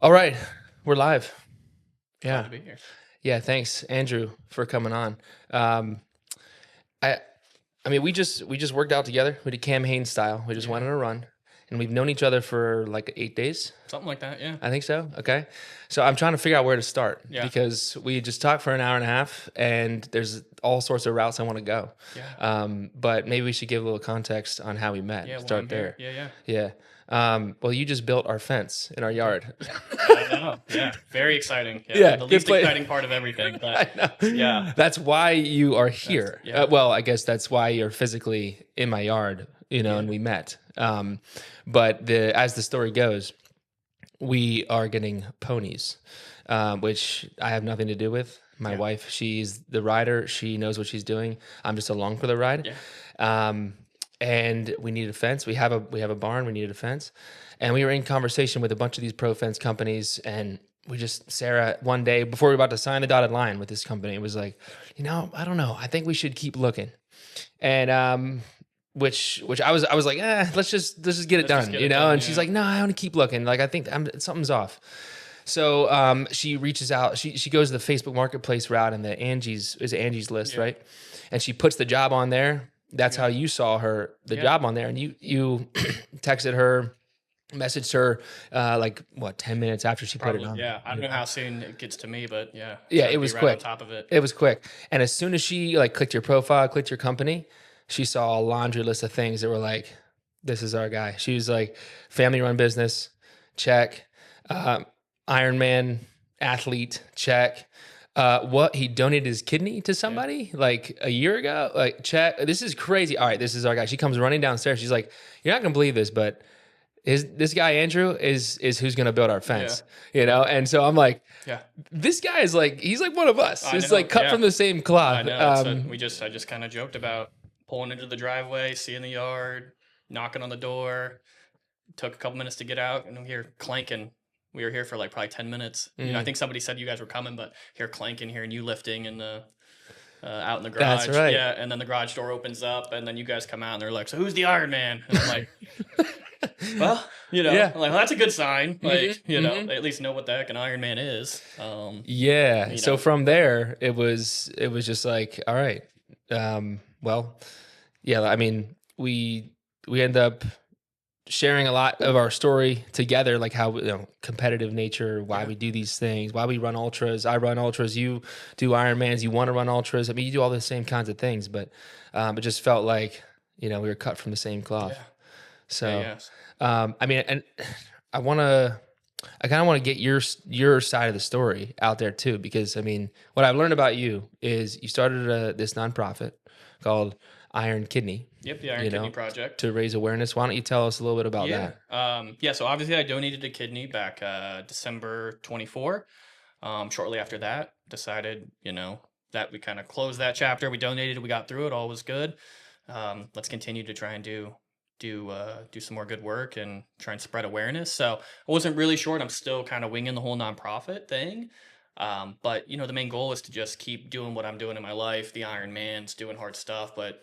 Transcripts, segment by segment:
All right, we're live. Glad Yeah, to be here. yeah. Thanks, Andrew, for coming on. Um, I, I mean, we just worked out together. We did Cam Hanes style. We just went Yeah. on a run, and we've known each other for like 8 days. Something like that, yeah. I think so. Okay, so I'm trying to figure out where to start Yeah. because we just talked for an hour and a half, and there's all sorts of routes I want to go. Yeah. But maybe we should give a little context on how we met. Yeah, well, Start I'm there. here. Yeah, yeah. Yeah. Well, you just built our fence in our yard. I know. Yeah. Very exciting. Yeah. Yeah, The good least play. exciting part of everything. I But know. yeah. That's why you are here. yeah. Well, I guess that's why you're physically in my yard, and we met. But as the story goes, we are getting ponies, which I have nothing to do with. My wife, she's the rider. She knows what she's doing. I'm just along for the ride. Yeah. And we needed a fence. We have a barn. We needed a fence, and we were in conversation with a bunch of these pro fence companies. And Sarah, one day before we were about to sign the dotted line with this company, was like, I don't know. I think we should keep looking. And which I was like, let's just get it done, get it done, And she's like, no, I want to keep looking. Like I think something's off. So she reaches out. She goes to the Facebook Marketplace route and the Angie's list, right? And she puts the job on there. That's how you saw the job on there, and you texted her, messaged her like 10 minutes after she put it on. Yeah. I don't know how soon it gets to me, but yeah. Yeah, Try to it be was right quick. on top of it. It was quick. And as soon as she clicked your profile, clicked your company, she saw a laundry list of things that were like, this is our guy. She was like, family run business, check. Ironman athlete, check. What, he donated his kidney to somebody like a year ago? Like, check. This is crazy. All right, this is our guy. She comes running downstairs. She's like, you're not gonna believe this, but this guy Andrew is who's gonna build our fence, And so I'm like, Yeah. this guy is he's like one of us. I It's know, like cut yeah. from the same cloth. I know. I just kind of joked about pulling into the driveway, seeing the yard, knocking on the door. Took a couple minutes to get out, and I'm here clanking. We were here for like probably 10 minutes. I think somebody said you guys were coming, but here clanking, hearing you lifting and out in the garage. That's right. Yeah, and then the garage door opens up, and then you guys come out, and they're like, "So who's the Ironman?" And I'm like, "Well, Yeah. I'm like, well, that's a good sign. Like, Mhm. they at least know what the heck an Ironman is." Yeah. So know. from there, it was just like, all right. Well, yeah. I mean, we end up sharing a lot of our story together, like how competitive nature, why we do these things, why we run ultras. I run ultras. You do Ironmans. You want to run ultras. I mean, you do all the same kinds of things, but it just felt like we were cut from the same cloth. Yeah. So, Yes. I mean, and I kind of want to get your side of the story out there too, because I mean, what I've learned about you is you started this nonprofit called Iron Kidney. Yep, the Iron Kidney Project. To raise awareness. Why don't you tell us a little bit about that? So obviously I donated a kidney back December 24. Shortly after that, decided, that we kind of closed that chapter. We donated, we got through it, all was good. Let's continue to try and do some more good work and try and spread awareness. So I wasn't really sure, and I'm still kind of winging the whole nonprofit thing. But the main goal is to just keep doing what I'm doing in my life, the Ironmans, doing hard stuff, but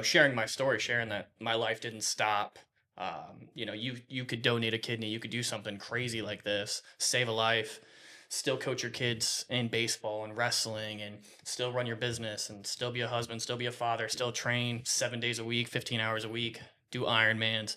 sharing my story, sharing that my life didn't stop. You could donate a kidney, you could do something crazy like this, save a life, still coach your kids in baseball and wrestling, and still run your business, and still be a husband, still be a father, still train 7 days a week, 15 hours a week, do Ironmans.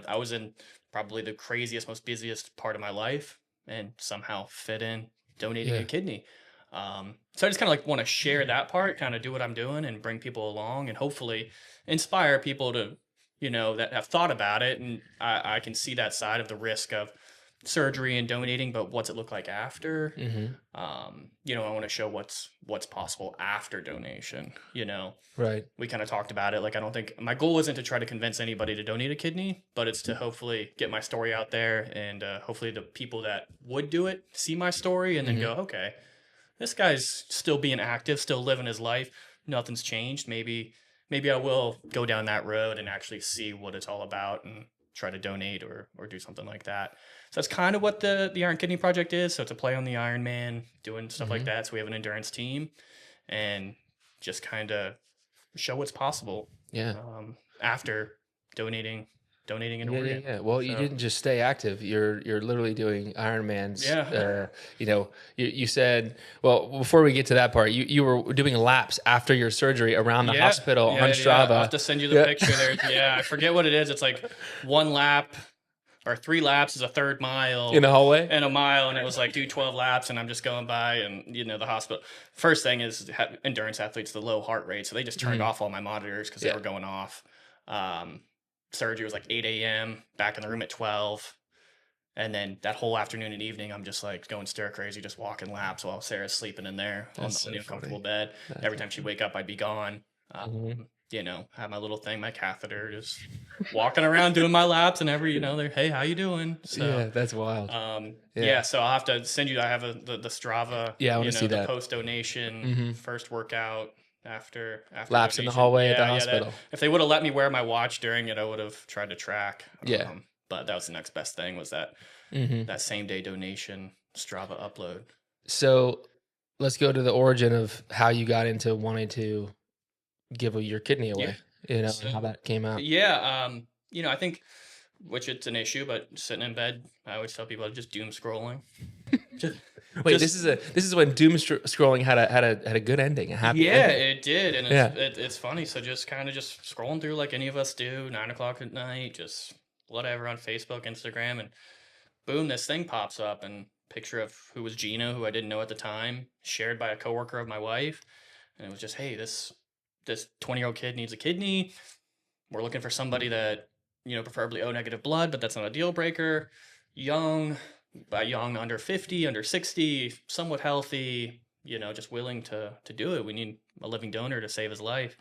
I was in probably the craziest, most busiest part of my life, and somehow fit in donating a kidney. So I just kind of want to share that part, kind of do what I'm doing and bring people along and hopefully inspire people to, that have thought about it. And I can see that side of the risk of surgery and donating, but what's it look like after? I want to show what's possible after donation, Right. We kind of talked about it. Like, I don't think my goal isn't to try to convince anybody to donate a kidney, but it's to hopefully get my story out there, and hopefully the people that would do it see my story and then go, okay, this guy's still being active, still living his life. Nothing's changed. Maybe I will go down that road and actually see what it's all about and try to donate or do something like that. So that's kind of what the Iron Kidney Project is. So it's a play on the Ironman, doing stuff like that. So we have an endurance team and just kind of show what's possible. Yeah. After donating donating an Yeah, organ. yeah. Well, you So, didn't just stay active. You're literally doing Ironmans. yeah. You know, you said, well, before we get to that part, you were doing laps after your surgery around the Yeah, hospital on yeah. I'll have Strava. to send you the Yeah. picture there. Yeah, I forget what it is. It's like 1 lap or 3 laps is a third mile In the hallway? and a mile, and it was like do 12 laps, and I'm just going by, and the hospital. First thing is endurance athletes, the low heart rate, so they just turned off all my monitors because they Yeah. were going off. Surgery was like 8 a.m. back in the room at 12. And then that whole afternoon and evening, I'm just like going stir crazy, just walking laps while Sarah's sleeping in there on That's so the funny. uncomfortable bed. That's Every time she'd wake up, I'd be gone. Have my little thing, my catheter, just walking around doing my laps, and they're, hey, how you doing? So, Yeah, that's wild. so I'll have to send you. I have the Strava. Yeah, I want to see the that. post donation first workout after Laps in the donation. hallway at the Yeah, hospital. if they would have let me wear my watch during it, I would have tried to track. Yeah. But that was the next best thing, was that same day donation Strava upload. So let's go to the origin of how you got into wanting to give your kidney away. And how that came out. Yeah. I think, which it's an issue, but sitting in bed, I always tell people just doom scrolling. Wait, this is when doom scrolling had a good ending, a happy ending. It did, and it's funny. So just kind of just scrolling through like any of us do, 9 o'clock at night, just whatever on Facebook, Instagram, and boom, this thing pops up, and picture of who was Geno, who I didn't know at the time, shared by a coworker of my wife, and it was just, hey, this 20-year-old kid needs a kidney. We're looking for somebody that, preferably O negative blood, but that's not a deal breaker. Young, by young, under 50, under 60, somewhat healthy, just willing to do it. We need a living donor to save his life.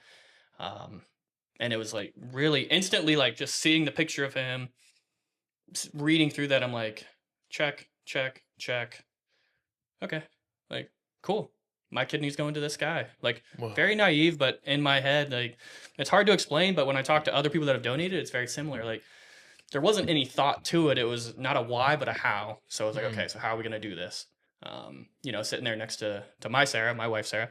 And it was like really instantly, like just seeing the picture of him, reading through that, I'm like, check, check, check. Okay. Like, cool. My kidney's going to this guy. Like, Whoa. Very naive, but in my head, like, it's hard to explain, but when I talk to other people that have donated, it's very similar. Like, there wasn't any thought to it. It was not a why, but a how. So I was like, okay, so how are we going to do this? Sitting there next to my wife, Sarah.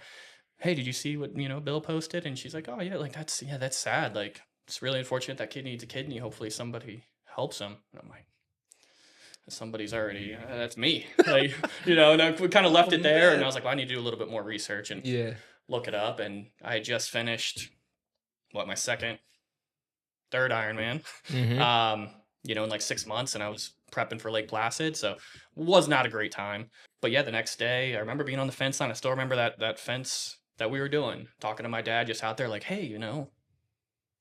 Hey, did you see what, Bill posted? And she's like, oh yeah, like that's sad. Like, it's really unfortunate that kid needs a kidney. Hopefully somebody helps him. And I'm like, somebody's already, that's me. Like, and we kind of left it there. And I was like, well, I need to do a little bit more research and look it up. And I had just finished my third Ironman, in like 6 months, and I was prepping for Lake Placid. So was not a great time. But yeah, the next day I remember being on the fence line. I still remember that fence that we were doing, talking to my dad just out there like, hey,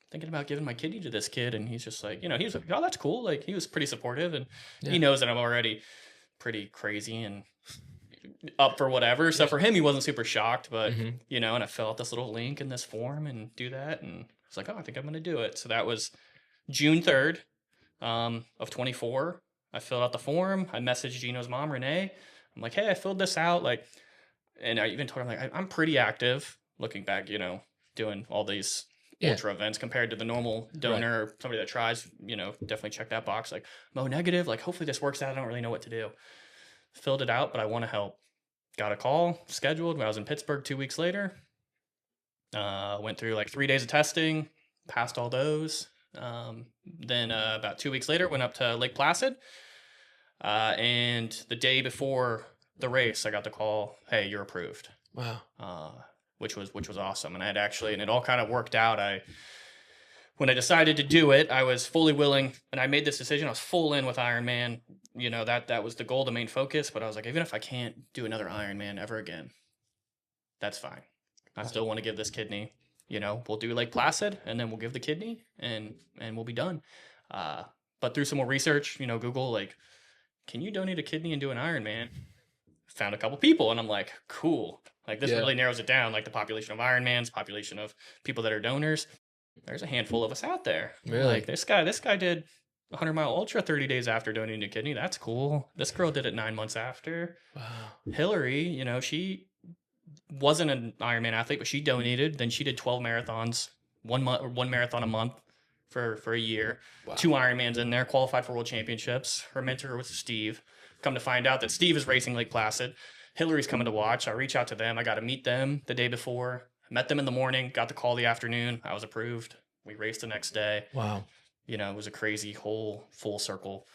thinking about giving my kidney to this kid. And he's just like, he was like, oh, that's cool. Like, he was pretty supportive, and he knows that I'm already pretty crazy and up for whatever. So for him, he wasn't super shocked, but and I fill out this little link in this form and do that. And I was like, oh, I think I'm going to do it. So that was June 3rd of 24. I filled out the form. I messaged Geno's mom, Renee. I'm like, hey, I filled this out. Like, and I even told her, like, I'm pretty active looking back, doing all these ultra events compared to the normal donor, or somebody that tries, definitely check that box. Like, I'm O negative. Like, hopefully this works out. I don't really know what to do. Filled it out, but I want to help. Got a call scheduled when I was in Pittsburgh 2 weeks later. Went through like 3 days of testing, passed all those. Then about 2 weeks later, went up to Lake Placid. And the day before the race, I got the call, hey, you're approved. Wow. Which was awesome. And it all kind of worked out. When I decided to do it, I was fully willing, and I made this decision. I was full in with Ironman. That was the goal, the main focus. But I was like, even if I can't do another Ironman ever again, that's fine. I still want to give this kidney. We'll do Lake Placid, and then we'll give the kidney, and we'll be done. But through some more research, Google, like, can you donate a kidney and do an Ironman? Found a couple people, and I'm like, cool. Like, this really narrows it down, like the population of Ironmans, population of people that are donors. There's a handful of us out there. Really? Like, this guy did 100-mile ultra 30 days after donating a kidney. That's cool. This girl did it 9 months after. Wow. Hillary, she wasn't an Ironman athlete, but she donated. Then she did 12 marathons, one marathon a month for a year. Wow. 2 Ironmans in there, qualified for world championships. Her mentor was Steve. Come to find out that Steve is racing Lake Placid. Hillary's coming to watch. I reach out to them. I got to meet them the day before. Met them in the morning, got the call the afternoon. I was approved. We raced the next day. Wow. it was a crazy whole full circle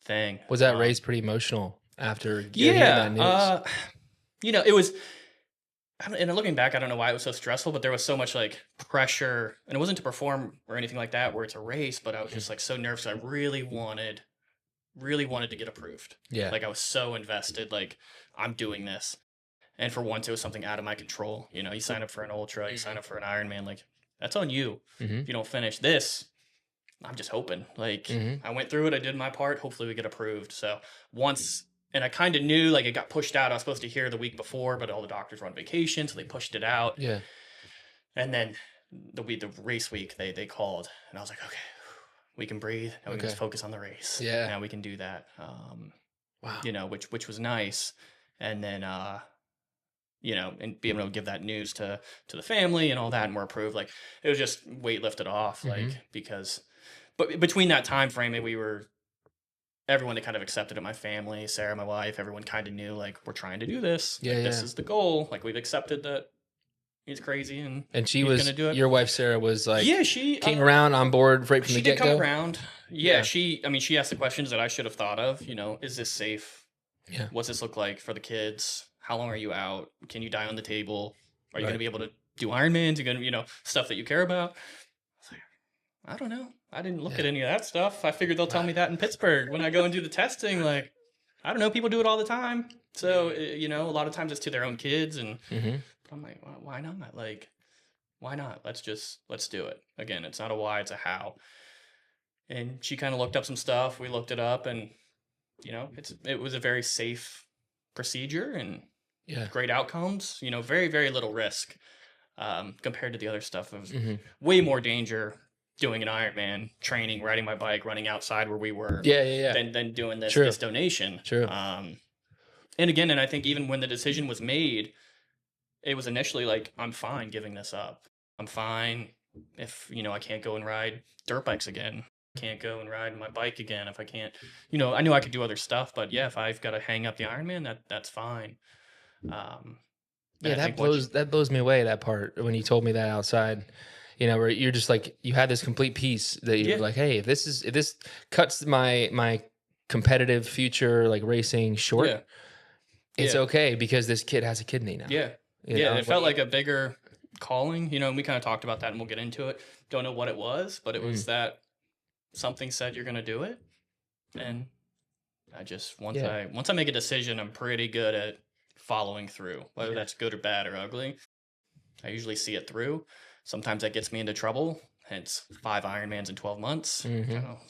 thing. Was that race pretty emotional after hearing Yeah. that news? It was, and looking back, I don't know why it was so stressful, but there was so much like pressure, and it wasn't to perform or anything like that where it's a race, but I was just like so nervous. I really wanted to get approved. Yeah. Like I was so invested, like I'm doing this. And for once, it was something out of my control. You sign up for an ultra, you sign up for an Ironman, like that's on you. If you don't finish this, I'm just hoping. Like I went through it, I did my part. Hopefully we get approved. So once, and I kind of knew like it got pushed out. I was supposed to hear the week before, but all the doctors were on vacation, so they pushed it out. Yeah. And then the race week, they called, and I was like, okay, we can breathe. Now we can just focus on the race. Yeah. Now we can do that. Wow. Which was nice. And then and being able to give that news to the family and all that, and we're approved. Like it was just weight lifted off, like because, but between that time frame, everyone that kind of accepted it, my family, Sarah, my wife, everyone kind of knew like we're trying to do this. Yeah, This is the goal. Like we've accepted that he's crazy and she he's was gonna do it. Your wife Sarah was like she came around on board right from the get go. She did come around. Yeah, she asked the questions that I should have thought of. Is this safe? Yeah. What's this look like for the kids? How long are you out? Can you die on the table? Are you going to be able to do Ironmans? You're going to, stuff that you care about? I was like, I don't know. I didn't look at any of that stuff. I figured they'll tell me that in Pittsburgh when I go and do the testing. Like, I don't know. People do it all the time. So, a lot of times it's to their own kids. And but I'm like, well, why not? Like, why not? Let's do it. Again, it's not a why, it's a how. And she kind of looked up some stuff. We looked it up and, it was a very safe procedure and great outcomes, very, very little risk compared to the other stuff. It was way more danger doing an Ironman, training, riding my bike, running outside where we were than doing this donation. True. And again, and I think even when the decision was made, it was initially like, I'm fine giving this up. I'm fine if, I can't go and ride dirt bikes again. Can't go and ride my bike again if I can't, I knew I could do other stuff, but if I've got to hang up the Ironman, that's fine. That blows me away, that part, when you told me that outside, where you're just like, you had this complete peace that you're like, hey, if this cuts my competitive future, like racing short, it's okay because this kid has a kidney now. It felt like a bigger calling, and we kind of talked about that and we'll get into it. Don't know what it was, but it was that something said you're going to do it. And I just, once I make a decision, I'm pretty good at following through, whether that's good or bad or ugly. I usually see it through. Sometimes that gets me into trouble. Hence 5 Ironmans in 12 months.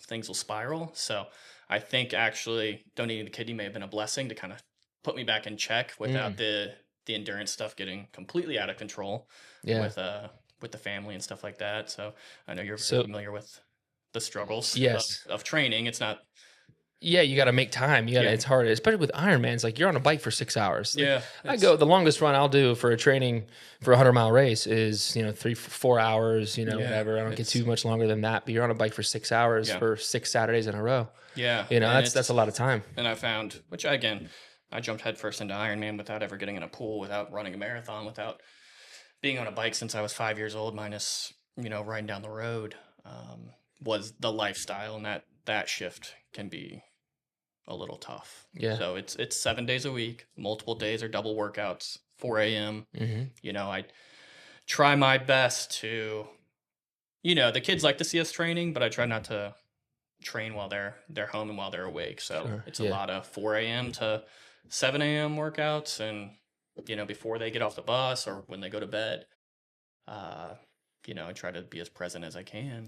Things will spiral. So I think actually donating the kidney may have been a blessing to kind of put me back in check without the endurance stuff getting completely out of control with the family and stuff like that. So I know you're very familiar with the struggles of training. It's not. Yeah, you got to make time. It's hard, especially with Ironmans. Like you're on a bike for 6 hours. Like, the longest run I'll do for a training for a 100-mile race is 3-4 hours. Whatever. I don't get too much longer than that. But you're on a bike for 6 hours for 6 Saturdays in a row. That's a lot of time. And I found, which I jumped headfirst into Ironman without ever getting in a pool, without running a marathon, without being on a bike since I was 5 years old, minus riding down the road. Was the lifestyle, and that shift can be a little tough. So it's 7 days a week, multiple days are double workouts, 4 a.m. I try my best to, the kids like to see us training, but I try not to train while they're home and while they're awake. So it's a lot of 4 a.m. to 7 a.m. workouts, and before they get off the bus or when they go to bed. I try to be as present as I can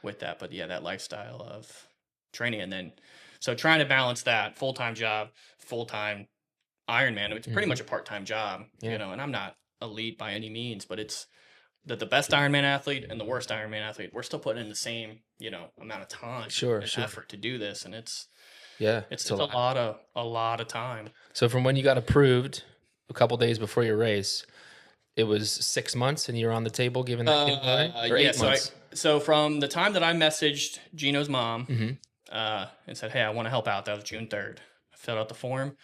with that. But that lifestyle of training, and then so trying to balance that full-time job, full-time Ironman. It's pretty much a part-time job, and I'm not elite by any means, but it's the best Ironman athlete and the worst Ironman athlete. We're still putting in the same, amount of time and effort to do this, and it's a lot of time. So from when you got approved a couple days before your race, it was 6 months and you're on the table giving that kid away? Or 8 months? So from the time that I messaged Geno's mom and said, hey, I want to help out, that was June 3rd. I filled out the form.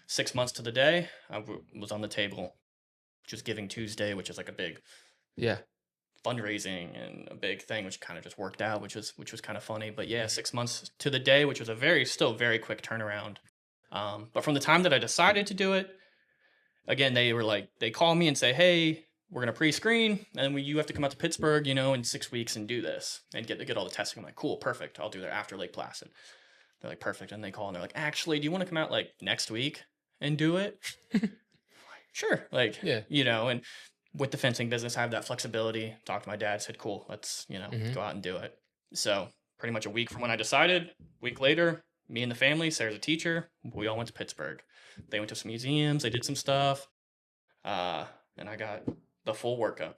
6 months to the day, I was on the table, which was Giving Tuesday, which is like a big fundraising and a big thing, which kind of just worked out, which was kind of funny. But yeah, 6 months to the day, which was still very quick turnaround. But from the time that I decided to do it, again, they call me and say, hey, we're going to pre-screen and you have to come out to Pittsburgh, in 6 weeks and do this and get all the testing. I'm like, cool, perfect. I'll do that after Lake Placid. They're like, perfect. And they call and they're like, actually, do you want to come out like next week and do it? Sure. Like, and with the fencing business, I have that flexibility. Talked to my dad, said, cool, let's, go out and do it. So pretty much a week from when I decided, week later, me and the family, Sarah's a teacher, we all went to Pittsburgh. They went to some museums, they did some stuff. And I got the full workup,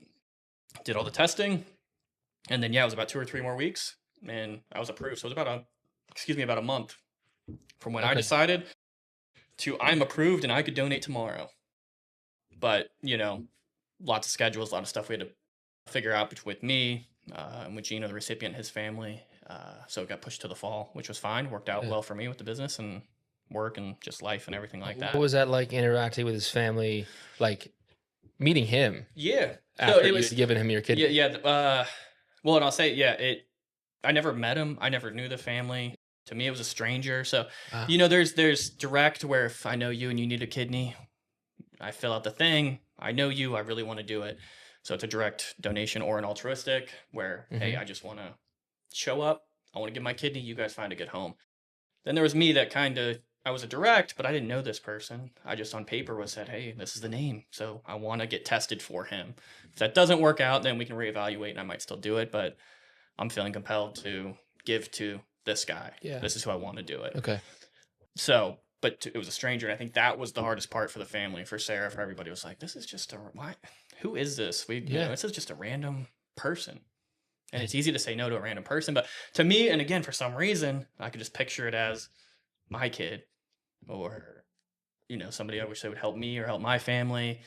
did all the testing. And then, it was about 2 or 3 more weeks and I was approved. So it was about a month from when I decided to I'm approved and I could donate tomorrow. But, lots of schedules, a lot of stuff we had to figure out with me and with Geno, the recipient, his family. So it got pushed to the fall, which was fine. Worked out well for me with the business and work and just life and everything like that. What was that like interacting with his family, like meeting him? Yeah. After so it was giving him your kidney? Yeah. Well, and I'll say, I never met him. I never knew the family. To me, it was a stranger. So, there's direct where if I know you and you need a kidney, I fill out the thing. I know you. I really want to do it. So it's a direct donation or an altruistic where, hey, I just want to show up. I want to give my kidney. You guys find a good home. Then there was me that I was a direct, but I didn't know this person. I just on paper said, hey, this is the name. So I want to get tested for him. If that doesn't work out, then we can reevaluate and I might still do it. But I'm feeling compelled to give to this guy. Yeah. This is who I want to do it. Okay. So, but it was a stranger. And I think that was the hardest part for the family, for Sarah, for everybody. It was like, this is just who is this? This is just a random person. And it's easy to say no to a random person. But to me, and again, for some reason, I could just picture it as my kid or, somebody I wish they would help me or help my family.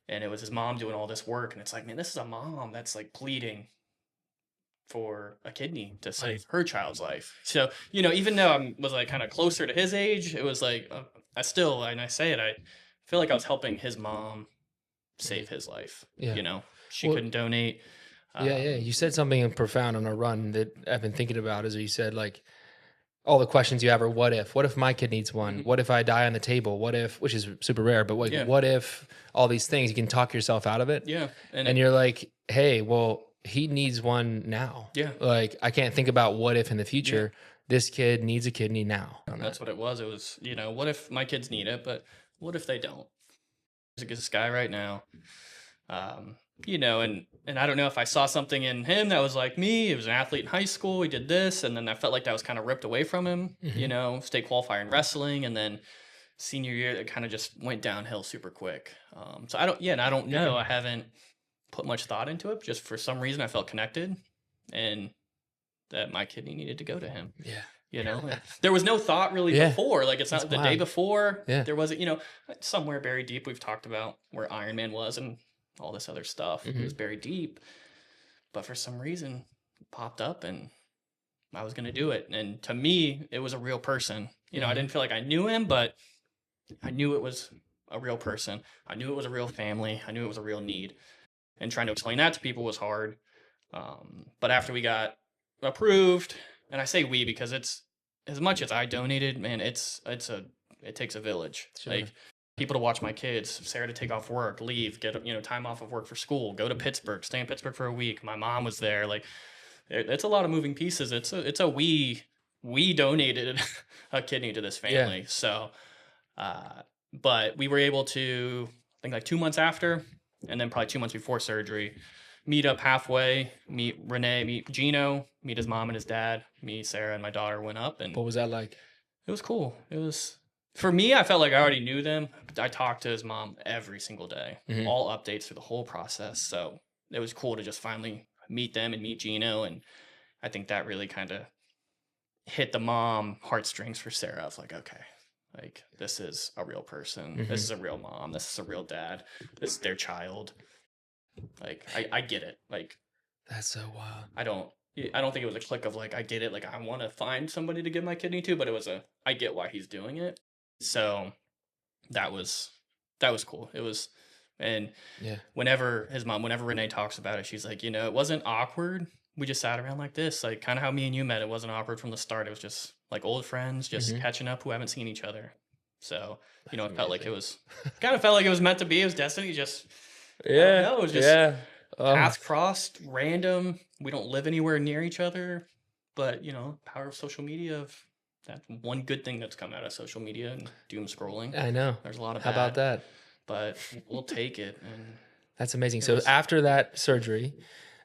And it was his mom doing all this work. And it's like, man, this is a mom that's like pleading for a kidney to save her child's life. So, even though I was like kind of closer to his age, it was like, I feel like I was helping his mom save his life. Yeah. She couldn't donate. You said something profound on a run that I've been thinking about is you said like all the questions you have are what if my kid needs one? What if I die on the table? What if, which is super rare, but what if all these things, you can talk yourself out of it. Yeah. And you're like, hey, well, he needs one now. Yeah. Like I can't think about what if in the future. Yeah. This kid needs a kidney now. That's what it was. It was, what if my kids need it, but what if they don't? There's this guy right now, and I don't know if I saw something in him that was like me. He was an athlete in high school. He did this. And then I felt like that was kind of ripped away from him, state qualifier in wrestling. And then senior year, it kind of just went downhill super quick. So I don't know. I haven't put much thought into it. Just for some reason, I felt connected and that my kidney needed to go to him. Yeah. There was no thought really before. Like it's not the day before. Yeah. There wasn't, somewhere buried deep. We've talked about where Ironman was and all this other stuff. It was buried deep. But for some reason, it popped up and I was going to do it. And to me, it was a real person. I didn't feel like I knew him, but I knew it was a real person. I knew it was a real family. I knew it was a real need. And trying to explain that to people was hard. But after we got approved, and I say we because it's as much as I donated, man, it takes a village. Sure. Like people to watch my kids, Sarah to take off work, leave, get time off of work for school, go to Pittsburgh, stay in Pittsburgh for a week. My mom was there. Like it's a lot of moving pieces. It's a we donated a kidney to this family. Yeah. So, but we were able to, I think like 2 months after, and then probably 2 months before surgery, meet up halfway, meet Renee, meet Geno, meet his mom and his dad. Me, Sarah, and my daughter went up. And what was that like? It was cool. It was, for me, I felt like I already knew them. I talked to his mom every single day, all updates through the whole process. So it was cool to just finally meet them and meet Geno. And I think that really kind of hit the mom heartstrings for Sarah. I was like, okay, like this is a real person. This is a real mom. This is a real dad. This is their child. Like I get it. Like that's so wild. I don't think it was a click of like I get it. Like I want to find somebody to give my kidney to, but it was I get why he's doing it. So that was cool. It was, And Yeah. whenever Renee talks about it, she's like, it wasn't awkward. We just sat around like this, like kind of how me and you met. It wasn't awkward from the start. It was just like old friends, just catching up who haven't seen each other. So, it felt like it was meant to be. It was destiny. Just, I don't know. It was just paths crossed, random. We don't live anywhere near each other, but power of social media. That's one good thing that's come out of social media and doom scrolling. I know. There's a lot of How about that? But we'll take it. And that's amazing. So after that surgery,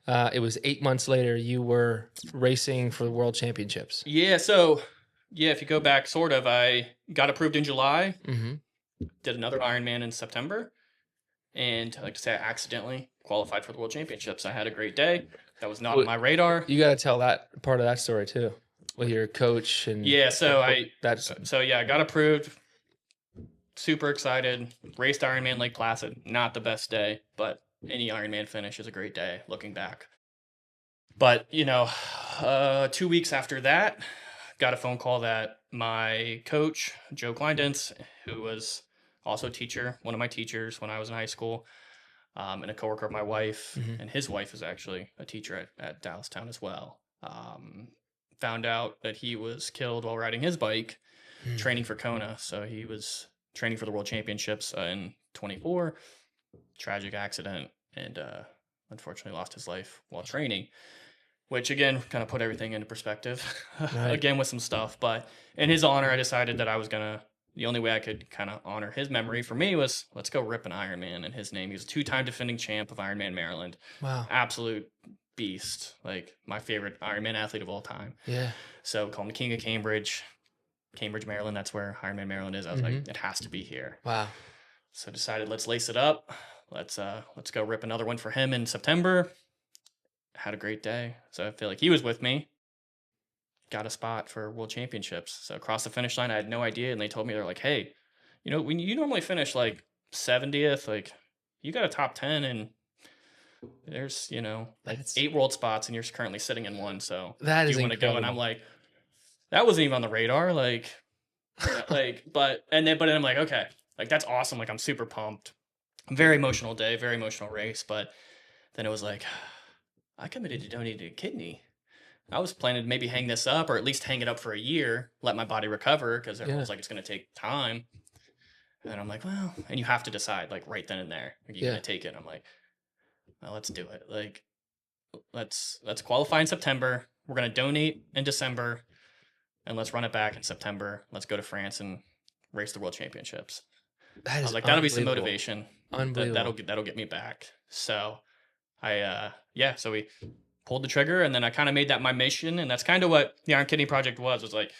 it was 8 months later, you were racing for the World Championships. Yeah. So, if you go back, sort of, I got approved in July, did another Ironman in September, and I like to say I accidentally qualified for the World Championships. I had a great day. That was not on my radar. You got to tell that part of that story too, with your coach and I got approved. Super excited. Raced Ironman Lake Placid. Not the best day, but any Ironman finish is a great day looking back. But 2 weeks after that, got a phone call that my coach Joe Klinedinst, who was also a teacher, one of my teachers when I was in high school, and a coworker of my wife, and his wife is actually a teacher at Dallastown as well. Found out that he was killed while riding his bike, training for Kona. So he was training for the World Championships in 24. Tragic accident, and unfortunately lost his life while training. Which again, kind of put everything into perspective, again with some stuff. But in his honor, I decided that I was the only way I could kind of honor his memory for me was let's go rip an Ironman in his name. He was a 2-time defending champ of Ironman Maryland. Wow. Absolute beast. Like my favorite Ironman athlete of all time. Yeah. So call him the King of Cambridge, Maryland. That's where Ironman Maryland is. I was like, it has to be here. Wow. So decided let's lace it up. Let's go rip another one for him in September. Had a great day. So I feel like he was with me. Got a spot for World Championships. So across the finish line, I had no idea. And they told me, they're like, hey, when you normally finish like 70th, like you got a top 10 and there's, like 8 world spots and you're currently sitting in one. So that is you want to go? And I'm like, that wasn't even on the radar. But then I'm like, okay, like that's awesome. Like I'm super pumped. Very emotional day, very emotional race. But then it was like, I committed to donating a kidney. I was planning to maybe hang this up or at least hang it up for a year, let my body recover because everyone's like, it's going to take time. And then I'm like, well, and you have to decide like right then and there. Are you going to take it? I'm like, well, let's do it. Like, let's qualify in September. We're going to donate in December and let's run it back in September. Let's go to France and race the World Championships. I was like, that'll be some motivation. Unbelievable. That'll get me back. So so we pulled the trigger and then I kind of made that my mission. And that's kind of what the Iron Kidney Project was like,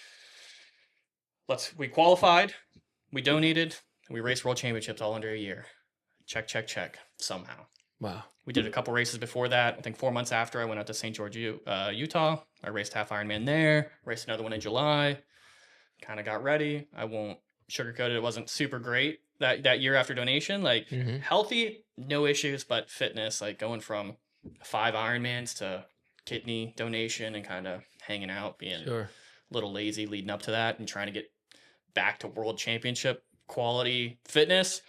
we qualified, we donated, and we raced World Championships all under a year. Check, somehow. Wow. We did a couple races before that. I think 4 months after I went out to St. George, Utah. I raced half Ironman there, raced another one in July, kind of got ready. I won't sugarcoat it. It wasn't super great that year after donation, like healthy, no issues, but fitness, like going from 5 Ironmans to kidney donation and kind of hanging out, being a little lazy leading up to that and trying to get back to World Championship quality fitness.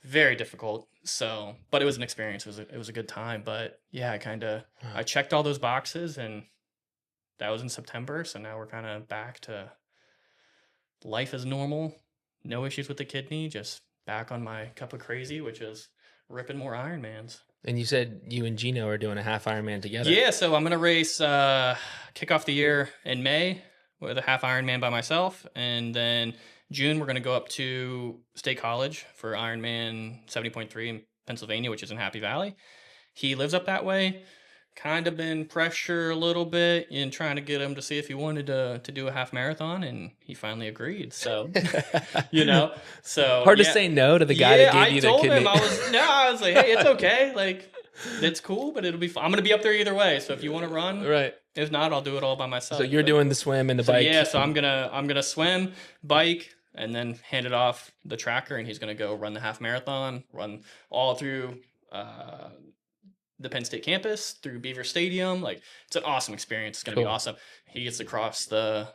Very difficult. So, but it was an experience. It was a good time. But yeah, I checked all those boxes and that was in September. So now we're kind of back to life as normal. No issues with the kidney, just back on my cup of crazy, which is ripping more Ironmans. And you said you and Geno are doing a half Ironman together. Yeah, so I'm going to race, kick off the year in May with a half Ironman by myself. And then June, we're going to go up to State College for Ironman 70.3 in Pennsylvania, which is in Happy Valley. He lives up that way. Kind of been pressure a little bit in trying to get him to see if he wanted to do a half marathon, and he finally agreed. So, so hard to say no to the guy that gave you the kidney. I was like, hey, it's okay. Like, it's cool, but it'll be fun. I'm going to be up there either way. So if you want to run, right. If not, I'll do it all by myself. So you're doing the swim and the bike. Yeah. So I'm going to swim, bike, and then hand it off the tracker, and he's going to go run the half marathon, run all through, the Penn State campus through Beaver Stadium. Like, it's an awesome experience. It's going to be awesome. He gets to cross the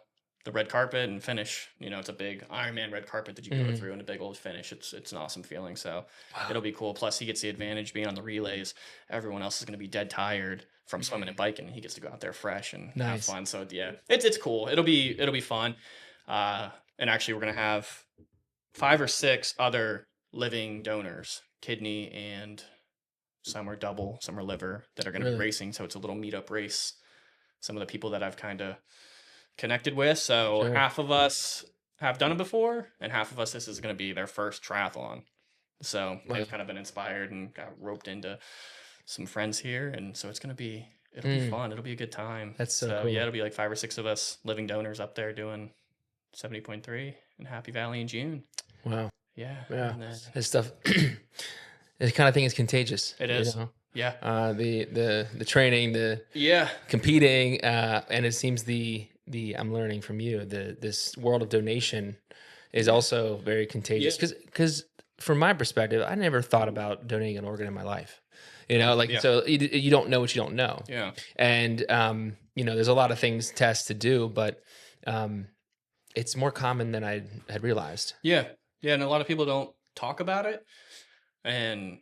the red carpet and finish. You know, it's a big Ironman red carpet that you go through and a big old finish. It's an awesome feeling. So it'll be cool. Plus he gets the advantage being on the relays. Everyone else is going to be dead tired from swimming and biking. He gets to go out there fresh and have fun. So yeah, it's cool. It'll be fun. And actually we're going to have 5 or 6 other living donors, kidney and some are double, some are liver, that are going to be racing. So it's a little meetup race. Some of the people that I've kind of connected with. So half of us have done it before, and half of us, this is going to be their first triathlon. So they've kind of been inspired and got roped into some friends here. And so it'll be fun. It'll be a good time. That's so cool. Yeah, it'll be like 5 or 6 of us living donors up there doing 70.3 in Happy Valley in June. Wow. Yeah. Yeah. This stuff, this kind of thing is contagious. It is. You know? Yeah. The training, the competing, and it seems I'm learning from you, this world of donation is also very contagious. Because from my perspective, I never thought about donating an organ in my life. You know, so you don't know what you don't know. Yeah. And you know, there's a lot of tests to do, but it's more common than I had realized. Yeah. Yeah. And a lot of people don't talk about it. And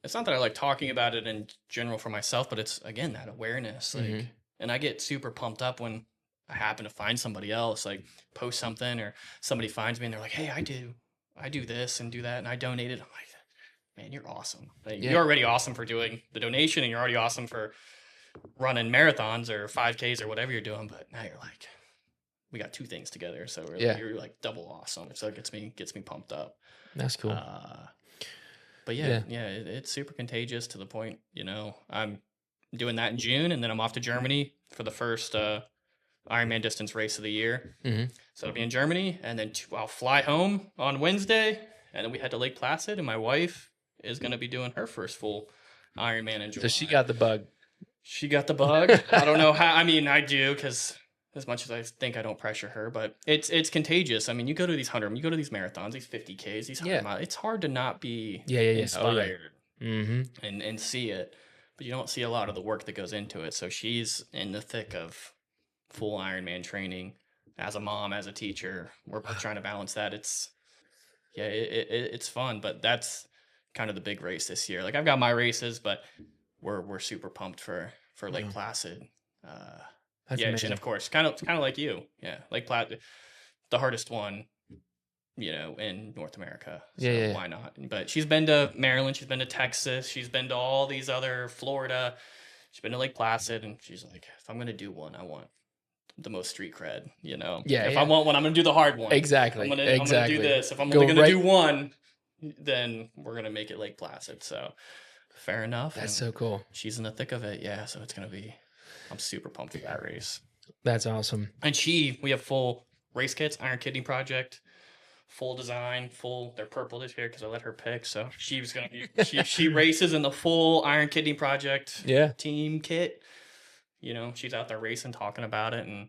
it's not that I like talking about it in general for myself, but it's, again, that awareness. Like, and I get super pumped up when I happen to find somebody else, like post something, or somebody finds me and they're like, hey, I do this and do that, and I donated. I'm like, man, you're awesome. Like, you're already awesome for doing the donation, and you're already awesome for running marathons or 5Ks or whatever you're doing. But now you're like, we got 2 things together. So you're like double awesome. So it gets me pumped up. That's cool. But it's super contagious to the point, you know, I'm doing that in June, and then I'm off to Germany for the first Ironman distance race of the year. So I'll be in Germany, and then I'll fly home on Wednesday, and then we head to Lake Placid, and my wife is going to be doing her first full Ironman in July. So she got the bug. She got the bug. I don't know how. I mean, I do, because as much as I think I don't pressure her, but it's contagious. I mean, you go to these marathons, these 50Ks, these 100 miles. It's hard to not be inspired and see it, but you don't see a lot of the work that goes into it. So she's in the thick of full Ironman training as a mom, as a teacher. We're both trying to balance that. It's fun, but that's kind of the big race this year. Like, I've got my races, but we're super pumped for Lake Placid. Amazing. And of course, kind of like you. Yeah, Lake Placid, the hardest one, you know, in North America. So why not? But she's been to Maryland, she's been to Texas, she's been to all these other, Florida. She's been to Lake Placid, and she's like, if I'm gonna do one, I want the most street cred, you know. If I want one, I'm gonna do the hard one. Exactly. I'm gonna do this. If I'm only gonna do one, then we're gonna make it Lake Placid. So fair enough. That's so cool. She's in the thick of it. Yeah. So it's gonna be. I'm super pumped for that race. That's awesome. And we have full race kits, Iron Kidney Project, full design, they're purple this year because I let her pick. So she was going to be, she races in the full Iron Kidney Project team kit. You know, she's out there racing, talking about it, and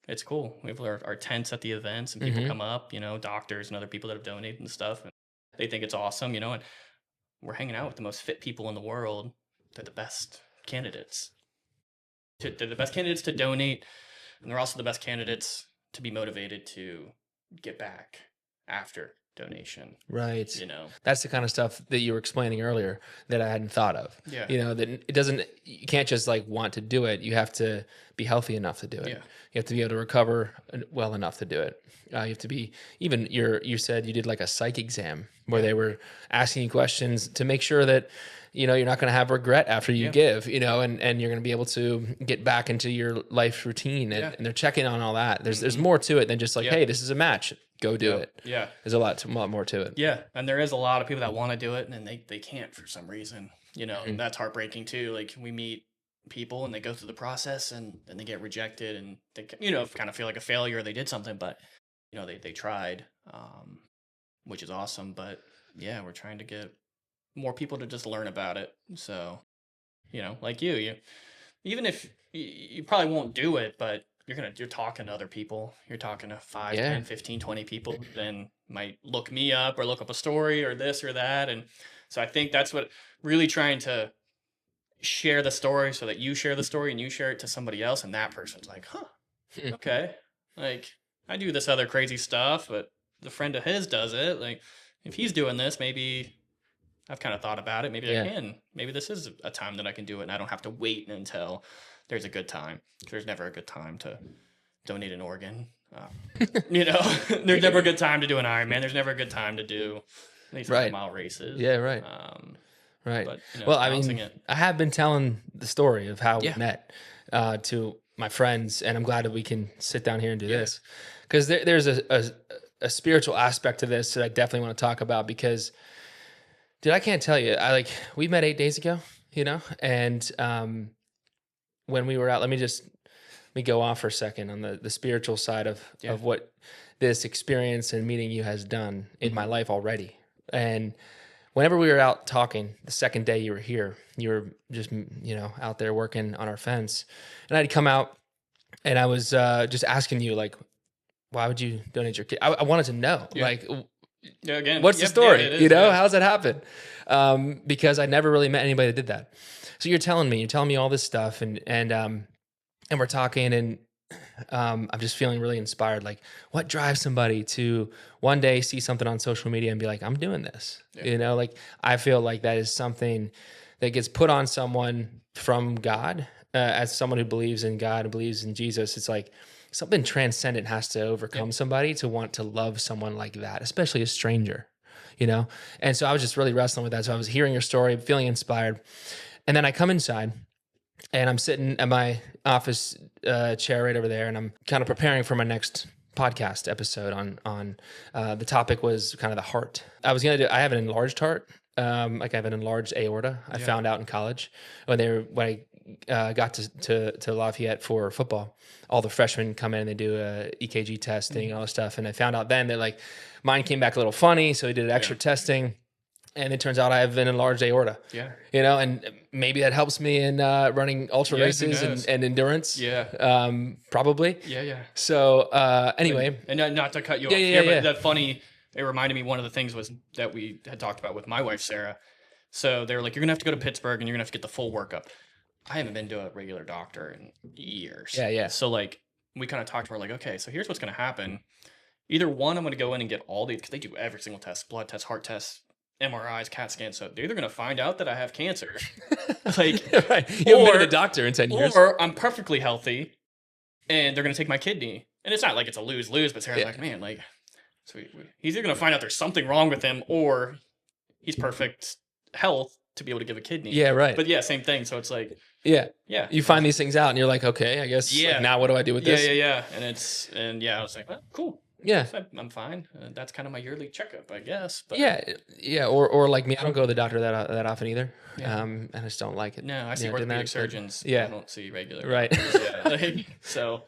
it's cool. We have our tents at the events, and people come up, you know, doctors and other people that have donated and stuff, and they think it's awesome, you know, and we're hanging out with the most fit people in the world. They're the best candidates. They're the best candidates to donate, and they're also the best candidates to be motivated to get back after donation. Right. You know, that's the kind of stuff that you were explaining earlier that I hadn't thought of. Yeah. You know, that you can't just like want to do it. You have to be healthy enough to do it. Yeah. You have to be able to recover well enough to do it. You have to be, even you said you did like a psych exam where they were asking you questions to make sure that, you know, you're not going to have regret after you give, you know, and you're going to be able to get back into your life routine, and they're checking on all that. There's more to it than just like, hey, this is a match, go do it. Yeah. There's a lot more to it. Yeah. And there is a lot of people that want to do it, and they can't for some reason, you know, and that's heartbreaking too. Like, we meet people and they go through the process and then they get rejected, and they, you know, kind of feel like a failure. They did something, but you know, they tried, which is awesome. But yeah, we're trying to get more people to just learn about it. So, you know, like you even if you probably won't do it, but you're talking to other people. You're talking to 5, 10, 15, 20 people, then might look me up or look up a story or this or that. And so I think that's what, really trying to share the story so that you share the story and you share it to somebody else, and that person's like, huh, okay. Like, I do this other crazy stuff, but the friend of his does it. Like, if he's doing this, maybe I've kind of thought about it. Maybe I can. Maybe this is a time that I can do it, and I don't have to wait until there's a good time. There's never a good time to donate an organ. There's never a good time to do an Ironman. There's never a good time to do these 100-mile races. Yeah, right. Right. But, well, I mean, I have been telling the story of how we met to my friends, and I'm glad that we can sit down here and do this, because there's a spiritual aspect to this that I definitely want to talk about, because, dude, I can't tell you. We met 8 days ago, and when we were out, let me go off for a second on the spiritual side of what this experience and meeting you has done in my life already. And whenever we were out talking, the second day you were here, you were just, out there working on our fence. And I'd come out and I was just asking you, like, why would you donate your kid? I wanted to know, again, what's the story? Yeah, it is, How's that happen? Because I never really met anybody that did that. So you're telling me all this stuff, and we're talking, and I'm just feeling really inspired. Like, what drives somebody to one day see something on social media and be like, I'm doing this? I feel like that is something that gets put on someone from God. As someone who believes in God and believes in Jesus, it's like something transcendent has to overcome somebody to want to love someone like that, especially a stranger, And so I was just really wrestling with that. So I was hearing your story, feeling inspired. And then I come inside, and I'm sitting at my office chair right over there, and I'm kind of preparing for my next podcast episode on the topic was kind of the heart. I have an enlarged heart. I have an enlarged aorta. I found out in college when I got to Lafayette for football. All the freshmen come in and they do a EKG testing and all this stuff. And I found out then that, like, mine came back a little funny, so we did extra testing. And it turns out I have an enlarged aorta. Yeah. And maybe that helps me in running ultra races and endurance. Yeah. Probably. Yeah. So anyway. And not to cut you off here, but that funny, it reminded me, one of the things was that we had talked about with my wife, Sarah. So they were like, you're going to have to go to Pittsburgh and you're going to have to get the full workup. I haven't been to a regular doctor in years. Yeah. So, like, we kind of talked to her, like, okay, so here's what's going to happen. Either one, I'm going to go in and get all these, because they do every single test, blood tests, heart tests, MRIs, CAT scans. So they're either going to find out that I have cancer, like, right. You haven't been to the doctor in 10 years, or I'm perfectly healthy, and they're going to take my kidney. And it's not like it's a lose-lose, but Sarah's like, man, like, so he's either going to find out there's something wrong with him, or he's perfect health to be able to give a kidney. Yeah, right. But same thing. So it's like, you find these things out, and you're like, okay, I guess. Yeah. Like, now what do I do with this? Yeah. And I was like, well, cool. Yeah, so I'm fine. That's kind of my yearly checkup, I guess. But. Yeah. Or like me, I don't go to the doctor that often either. Yeah. And I just don't like it. No, I see orthopedic surgeons. I don't see regular. Right. So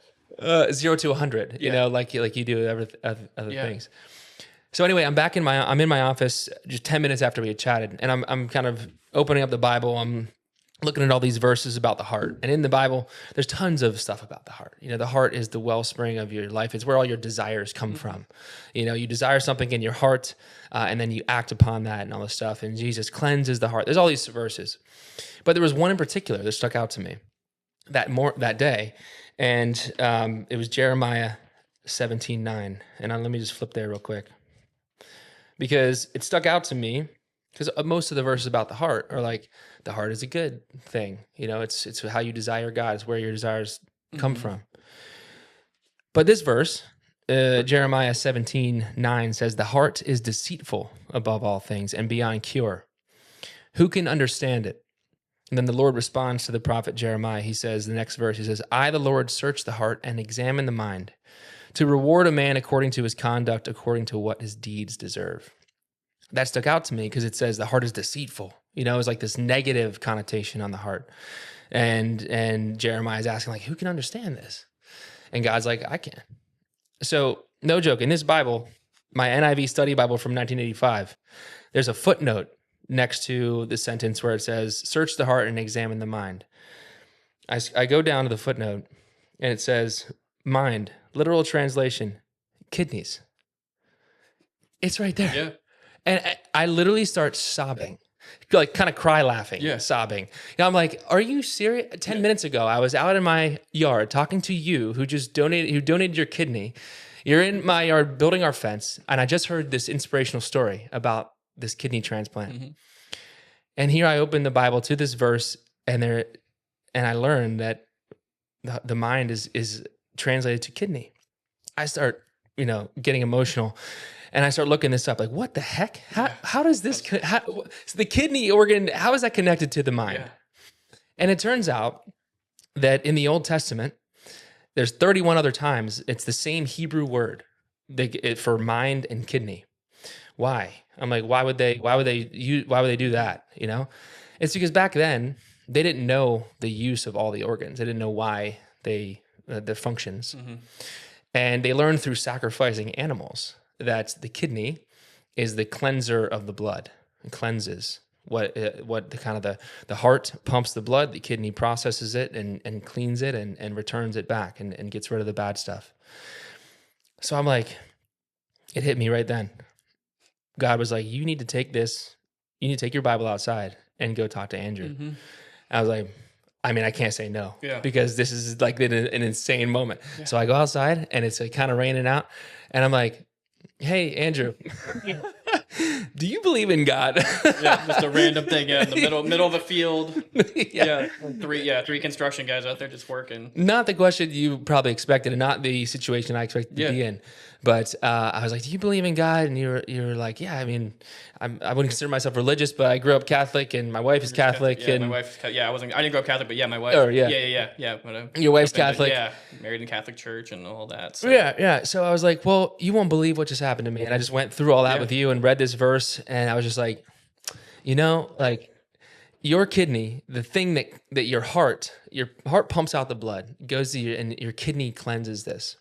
0 to 100. You know, like you do other things. So anyway, I'm in my office just 10 minutes after we had chatted, and I'm kind of opening up the Bible. I'm looking at all these verses about the heart. And in the Bible, there's tons of stuff about the heart. The heart is the wellspring of your life. It's where all your desires come from. You desire something in your heart, and then you act upon that and all this stuff. And Jesus cleanses the heart. There's all these verses. But there was one in particular that stuck out to me that day. And it was Jeremiah 17:9. And let me just flip there real quick, because it stuck out to me. Because most of the verses about the heart are like, the heart is a good thing. It's how you desire God. It's where your desires come from. But this verse, Jeremiah 17:9 says, the heart is deceitful above all things and beyond cure. Who can understand it? And then the Lord responds to the prophet Jeremiah. He says, the next verse, he says, I, the Lord, search the heart and examine the mind, to reward a man according to his conduct, according to what his deeds deserve. That stuck out to me because it says the heart is deceitful. It's like this negative connotation on the heart. And Jeremiah is asking, like, who can understand this? And God's like, I can. So, no joke, in this Bible, my NIV study Bible from 1985, there's a footnote next to the sentence where it says, search the heart and examine the mind. I go down to the footnote, and it says, mind, literal translation, kidneys. It's right there. Yeah. And I literally start sobbing, like kind of cry laughing, sobbing. I'm like, are you serious? 10 minutes ago, I was out in my yard talking to you who donated your kidney, You're in my yard building our fence, and I just heard this inspirational story about this kidney transplant. Mm-hmm. And here I open the Bible to this verse, and I learned that the mind is translated to kidney. I start, getting emotional, and I start looking this up. Like, what the heck? How does this? So the kidney organ? How is that connected to the mind? Yeah. And it turns out that in the Old Testament, there's 31 other times it's the same Hebrew word for mind and kidney. Why? I'm like, why would they do that? It's because back then they didn't know the use of all the organs. They didn't know why the functions. Mm-hmm. And they learned through sacrificing animals that the kidney is the cleanser of the blood. It cleanses what the heart pumps the blood, the kidney processes it and cleans it and returns it back and gets rid of the bad stuff. So I'm like, it hit me right then. God was like, you need to take your Bible outside and go talk to Andrew. Mm-hmm. I was like, I can't say no, because this is like an insane moment. Yeah. So I go outside and it's like kind of raining out, and I'm like, hey, Andrew, do you believe in God? Just a random thing. In the middle of a field. Three construction guys out there just working. Not the question you probably expected, and not the situation I expected to be in. But I was like, do you believe in God? And you were like, yeah. I wouldn't consider myself religious, but I grew up Catholic, and my wife is Catholic. Yeah, my wife. Yeah, I didn't grow up Catholic, but yeah, my wife. Oh, yeah. Yeah. Your wife's Catholic. Married in Catholic church and all that. So. Yeah. So I was like, well, you won't believe what just happened to me. And I just went through all that with you and read this verse, and I was just like, like your kidney, the thing that your heart pumps out the blood, goes to and your kidney cleanses this.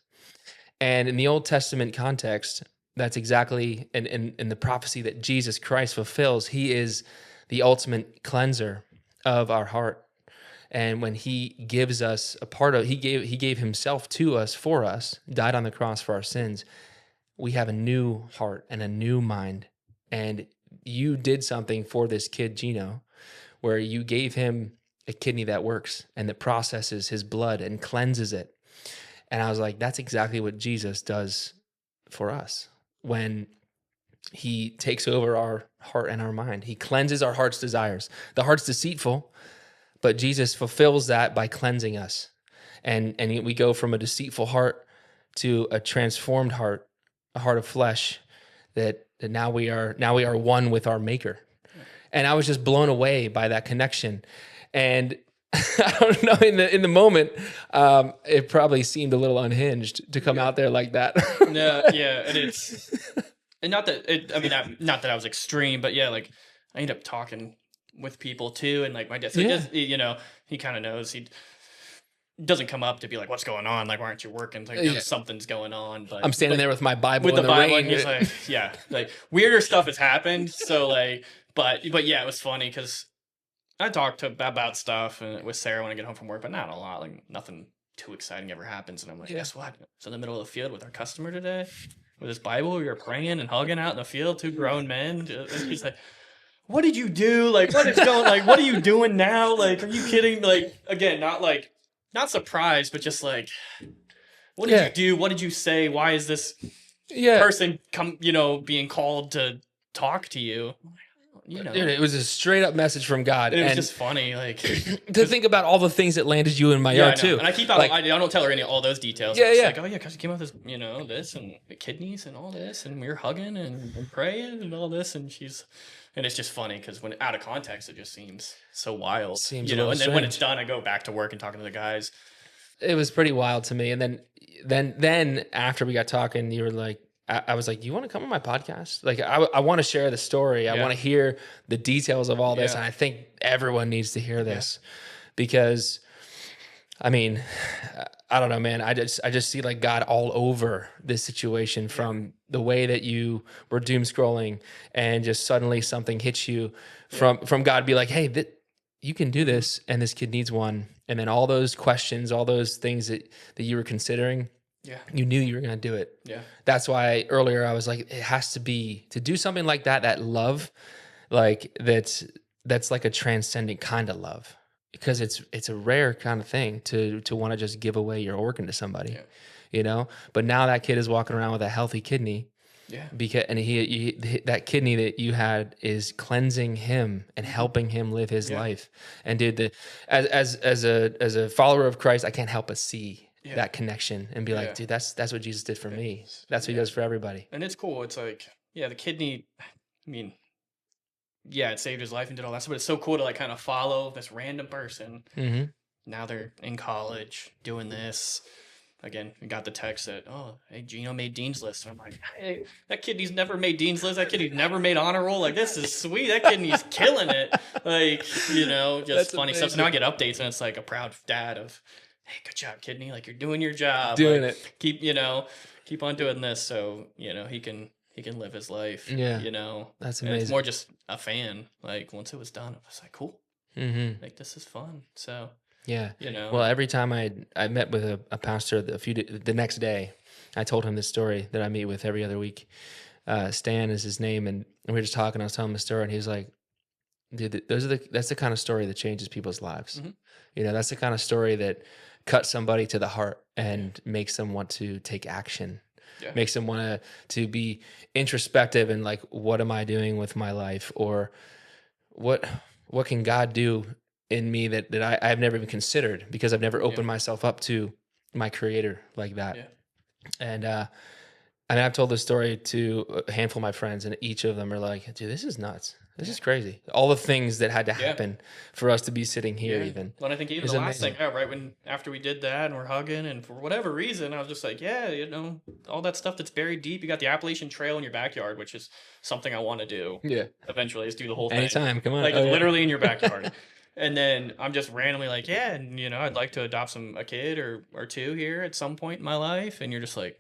And in the Old Testament context, that's exactly in the prophecy that Jesus Christ fulfills. He is the ultimate cleanser of our heart. And when he gives us he gave himself to us, for us, died on the cross for our sins, we have a new heart and a new mind. And you did something for this kid, Geno, where you gave him a kidney that works and that processes his blood and cleanses it. And I was like, that's exactly what Jesus does for us when he takes over our heart and our mind. He cleanses our heart's desires. The heart's deceitful, but Jesus fulfills that by cleansing us. And we go from a deceitful heart to a transformed heart, a heart of flesh, that now we are one with our Maker. And I was just blown away by that connection. And I don't know, in the moment, it probably seemed a little unhinged to come out there like that. And not that I was extreme, but like I ended up talking with people too, and like my dad, so he kind of knows. He doesn't come up to be like, "What's going on? Like, why aren't you working?" Like, something's going on. But I'm standing there with my Bible with in the rain. And he's like, like weirder stuff has happened. So like, but yeah, it was funny because I talked about stuff with Sarah when I get home from work, but not a lot. Like nothing too exciting ever happens, and I'm like, guess what? It's in the middle of the field with our customer today, with his Bible. We were praying and hugging out in the field, two grown men. And he's like, what did you do? Like, what is going? Like, what are you doing now? Like, are you kidding? Like, again, not surprised, but just like, what did you do? What did you say? Why is this person being called to talk to you? Dude, it was a straight up message from God. And it was just funny, like to think about all the things that landed you in my yard too. And I keep out, I don't tell her all those details. Like, oh yeah, because you came out with this, this and the kidneys and all this, and we were hugging and praying and all this, and it's just funny because when out of context, it just seems so wild. And then when it's done, I go back to work and talking to the guys. It was pretty wild to me. And then after we got talking, you were like, I was like, do you want to come on my podcast? Like, I want to share the story. I want to hear the details of all this. And I think everyone needs to hear this because, I don't know, man. I just see like God all over this situation, from the way that you were doom scrolling and just suddenly something hits you from God be like, hey, you can do this. And this kid needs one. And then all those questions, all those things that you were considering, you knew you were going to do it. Yeah. That's why earlier I was like, it has to be to do something like that love, like that's like a transcendent kind of love, because it's a rare kind of thing to want to just give away your organ to somebody. you know, but now that kid is walking around with a healthy kidney. Yeah. Because and that kidney that you had is cleansing him and helping him live his life. And dude, as a follower of Christ, I can't help but see that connection and be like, dude, that's what Jesus did for me. That's what he does for everybody. And it's cool. It's like, the kidney, I mean, it saved his life and did all that stuff, but it's so cool to like kind of follow this random person. Mm-hmm. Now they're in college doing this. Again, we got the text that, hey, Geno made Dean's List. And I'm like, hey, that kidney's never made Dean's List. That kidney's never made honor roll. Like, this is sweet. That kidney's killing it. Like, just that's funny stuff. So now I get updates and it's like a proud dad of, hey, good job, kidney. Like, you're doing your job. Doing like, it. Keep on doing this. So, he can live his life. Yeah. That's amazing. And it's more just a fan. Like, once it was done, I was like, cool. Mm-hmm. Like, this is fun. So. Yeah. Well, every time I met with a pastor the next day, I told him this story that I meet with every other week. Stan is his name. And we were just talking, I was telling him the story and he was like, dude, that's the kind of story that changes people's lives. Mm-hmm. That's the kind of story that cuts somebody to the heart and makes them want to take action. Yeah. Makes them want to be introspective and like, what am I doing with my life? Or what can God do in me that I've never even considered, because I've never opened myself up to my creator like that. Yeah. And I've told this story to a handful of my friends, and each of them are like, dude, this is nuts. This is crazy. All the things that had to happen for us to be sitting here even. Well, I think even the last thing, right after we did that and we're hugging, and for whatever reason, I was just like, all that stuff that's buried deep. You got the Appalachian Trail in your backyard, which is something I want to do. Yeah. Eventually, is do the whole thing. Anytime, come on. Like literally in your backyard. And then I'm just randomly like, and I'd like to adopt a kid or two here at some point in my life. And you're just like,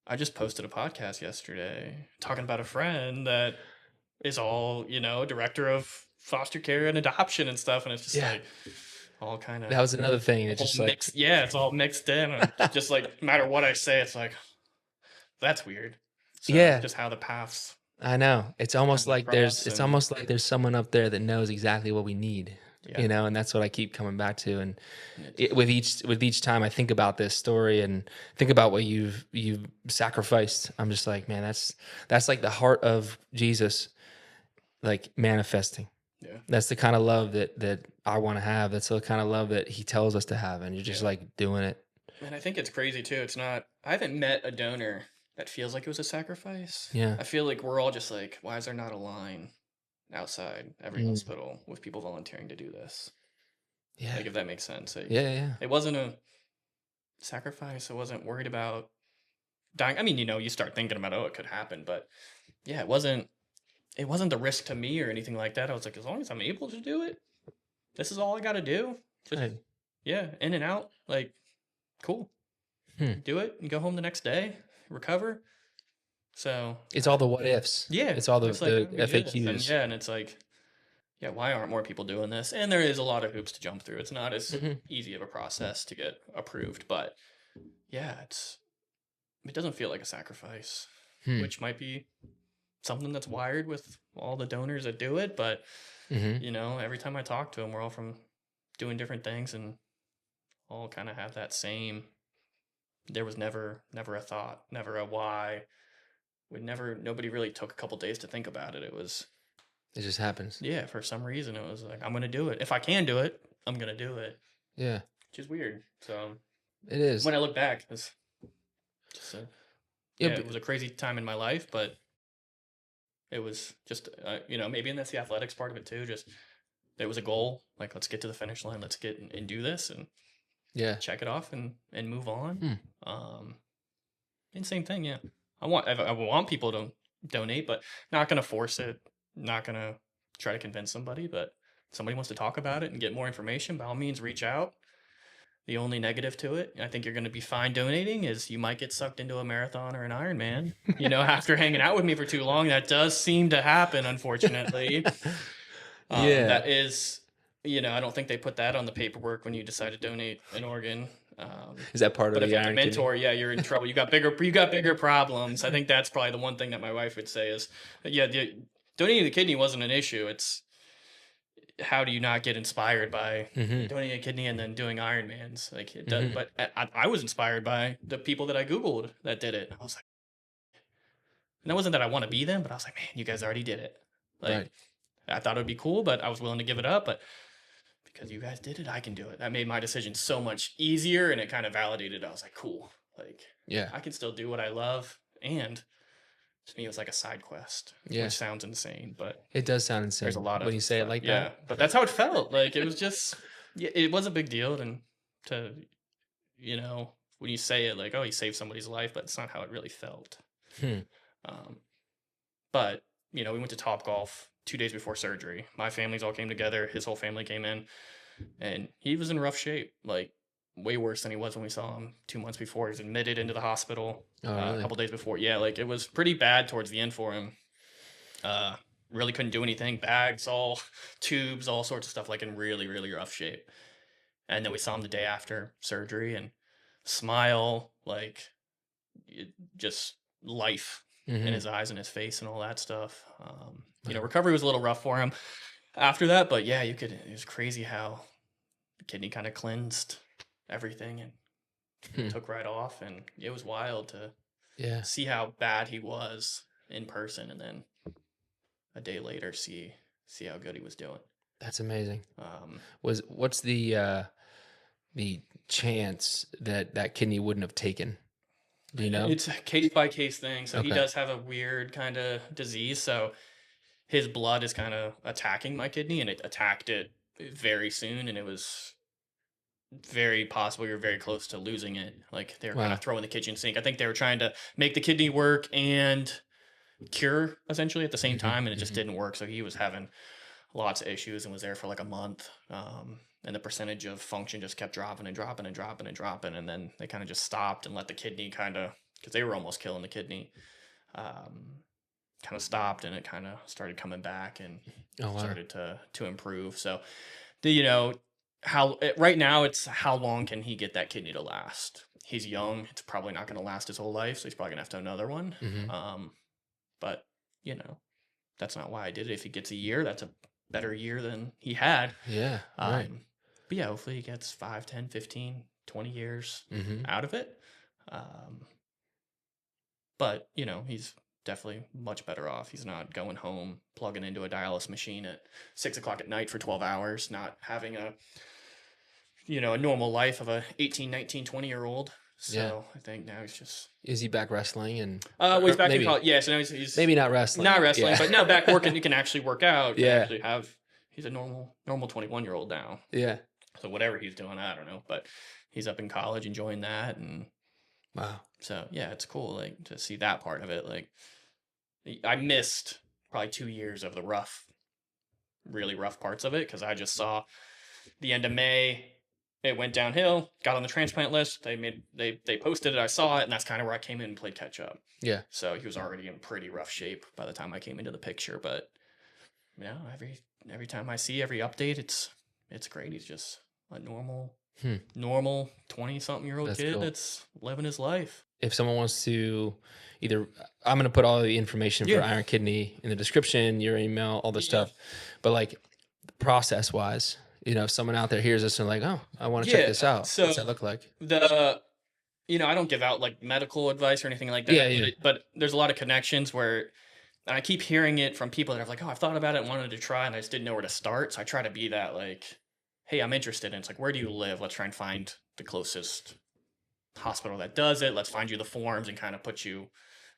I just posted a podcast yesterday talking about a friend that is all, director of foster care and adoption and stuff. And it's just like all kind of. That was another thing. It's just mixed, it's all mixed in. And just like, no matter what I say, it's like, that's weird. So just how the paths. I know. It's almost like there's someone up there that knows exactly what we need, and that's what I keep coming back to. And with each time I think about this story and think about what you've sacrificed, I'm just like, man, that's like the heart of Jesus, like manifesting. Yeah. That's the kind of love that I want to have. That's the kind of love that he tells us to have. And you're just like doing it. And I think it's crazy too. I haven't met a donor that feels like it was a sacrifice. Yeah. I feel like we're all just like, why is there not a line outside every hospital with people volunteering to do this? Yeah. Like, if that makes sense. Like, it wasn't a sacrifice. I wasn't worried about dying. I mean, you start thinking about, it could happen, but it wasn't the risk to me or anything like that. I was like, as long as I'm able to do it, this is all I got to do. Just, in and out. Like, cool. Do it and go home the next day. Recover. So it's all the what ifs. Yeah. It's all the FAQs. And it's like, why aren't more people doing this? And there is a lot of hoops to jump through. It's not as easy of a process to get approved, but it doesn't feel like a sacrifice, which might be something that's wired with all the donors that do it. But every time I talk to them, we're all from doing different things and all kind of have that same. There was never a thought, never a why. Nobody really took a couple days to think about it. It just happens. Yeah, for some reason it was like, I'm going to do it. If I can do it, I'm going to do it. Yeah. Which is weird. So it is. When I look back, it was a crazy time in my life, but it was just, maybe that's the athletics part of it too. Just, there was a goal. Like, let's get to the finish line. Let's get and do this. And check it off and move on. And same thing, I want people to donate, but not going to force it. Not going to try to convince somebody, but if somebody wants to talk about it and get more information, by all means, reach out. The only negative to it, I think you're going to be fine donating, is you might get sucked into a marathon or an Ironman. After hanging out with me for too long, that does seem to happen, unfortunately. That is. I don't think they put that on the paperwork when you decide to donate an organ. Is that part of the Iron mentor? You're in trouble. You got bigger problems. I think that's probably the one thing that my wife would say is, donating the kidney wasn't an issue. how do you not get inspired by Mm-hmm. donating a kidney and then doing Ironmans? Like it does, Mm-hmm. but I was inspired by the people that I Googled that did it. I was like, and it wasn't that I want to be them, but I was like, man, you guys already did it. Like Right. I thought it would be cool, but I was willing to give it up. But because you guys did it, I can do it. That made my decision so much easier, and it kind of validated. I was like, cool. Like Yeah. I can still do what I love, and to me, it was like a side quest, Yeah. which sounds insane, but It does sound insane there's a lot of when you say it like yeah, that. but that's how it felt. Like it was just, yeah, it was a big deal, and to when you say it, like, oh, you saved somebody's life, but it's not how it really felt. Hmm. Um, but we went to Top Golf 2 days before surgery. My families all came together. His whole family came in, and he was in rough shape, like way worse than he was when we saw him 2 months before. He was admitted into the hospital Oh, a really? couple days before. Yeah, like it was pretty bad towards the end for him. Really couldn't do anything. Bags, all tubes, all sorts of stuff, like in really, really rough shape. And then we saw him the day after surgery, and smile, like just life in Mm-hmm. his eyes and his face and all that stuff. Recovery was a little rough for him after that, but yeah, it was crazy how the kidney kind of cleansed everything and Hmm. took right off. And it was wild to Yeah. see how bad he was in person, and then a day later see how good he was doing. That's amazing. Um, What's the chance that kidney wouldn't have taken? Do you know? It's a case by case thing. So he Okay. does have a weird kind of disease. So his blood is kind of attacking my kidney, and it attacked it very soon, and it was very possible you're very close to losing it. Like they were kind Wow. of throwing the kitchen sink. I think they were trying to make the kidney work and cure essentially at the same Mm-hmm. time, and it just Mm-hmm. didn't work. So he was having lots of issues and was there for like a month. And the percentage of function just kept dropping and dropping and dropping and dropping. And then they kind of just stopped and let the kidney because they were almost killing the kidney, kind of stopped, and it kind of started coming back and Oh, wow. started to improve. So right now it's how long can he get that kidney to last? He's young. It's probably not going to last his whole life. So he's probably gonna have to have another one. Mm-hmm. But that's not why I did it. If he gets a year, that's a better year than he had. Yeah. Right. But yeah, hopefully he gets 5, 10, 15, 20 years Mm-hmm. out of it. But he's definitely much better off. He's not going home, plugging into a dialysis machine at 6 o'clock at night for 12 hours, not having a normal life of a 18, 19, 20-year-old. So Yeah. I think now he's just Is he back wrestling and? well, he's back maybe, in college. Yeah, so now he's maybe not wrestling. not wrestling, Yeah. but now back working. He can actually work out. Yeah. Actually he's a normal 21-year-old now. Yeah. So whatever he's doing, I don't know, but he's up in college enjoying that. And Wow. so yeah, it's cool, like to see that part of it. Like I missed probably 2 years of the really rough parts of it, because I just saw the end of May. It went downhill, got on the transplant list. They posted it. I saw it, and that's kind of where I came in and played catch up. Yeah. So he was already in pretty rough shape by the time I came into the picture. But every time I see every update, it's great. He's just a normal 20-something-year-old That's kid cool. that's living his life. If someone wants to I'm going to put all the information for Yeah. Iron Kidney in the description, your email, all this stuff. But like process wise, if someone out there hears this and like, oh, I want to check this out. So what's that look like? I don't give out like medical advice or anything like that. Yeah. But there's a lot of connections where, and I keep hearing it from people that are like, oh, I've thought about it and wanted to try, and I just didn't know where to start. So I try to be that like, hey, I'm interested. And it's like, where do you live? Let's try and find the closest hospital that does it. Let's find you the forms and kind of put you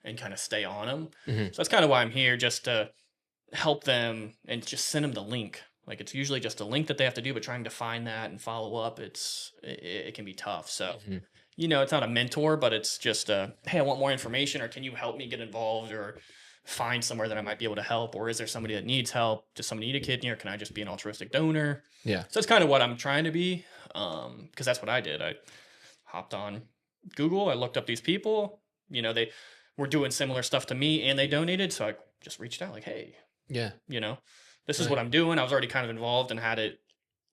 and kind of stay on them. Mm-hmm. So that's kind of why I'm here, just to help them and just send them the link. Like it's usually just a link that they have to do, but trying to find that and follow up, it can be tough. So, Mm-hmm. It's not a mentor, but it's just hey, I want more information, or can you help me get involved, or find somewhere that I might be able to help, or is there somebody that needs help? Does somebody need a kidney, or can I just be an altruistic donor? Yeah. So that's kind of what I'm trying to be, because that's what I did. I hopped on Google, I looked up these people, they were doing similar stuff to me and they donated. So I just reached out like, hey, Yeah. this is what I'm doing. I was already kind of involved and had it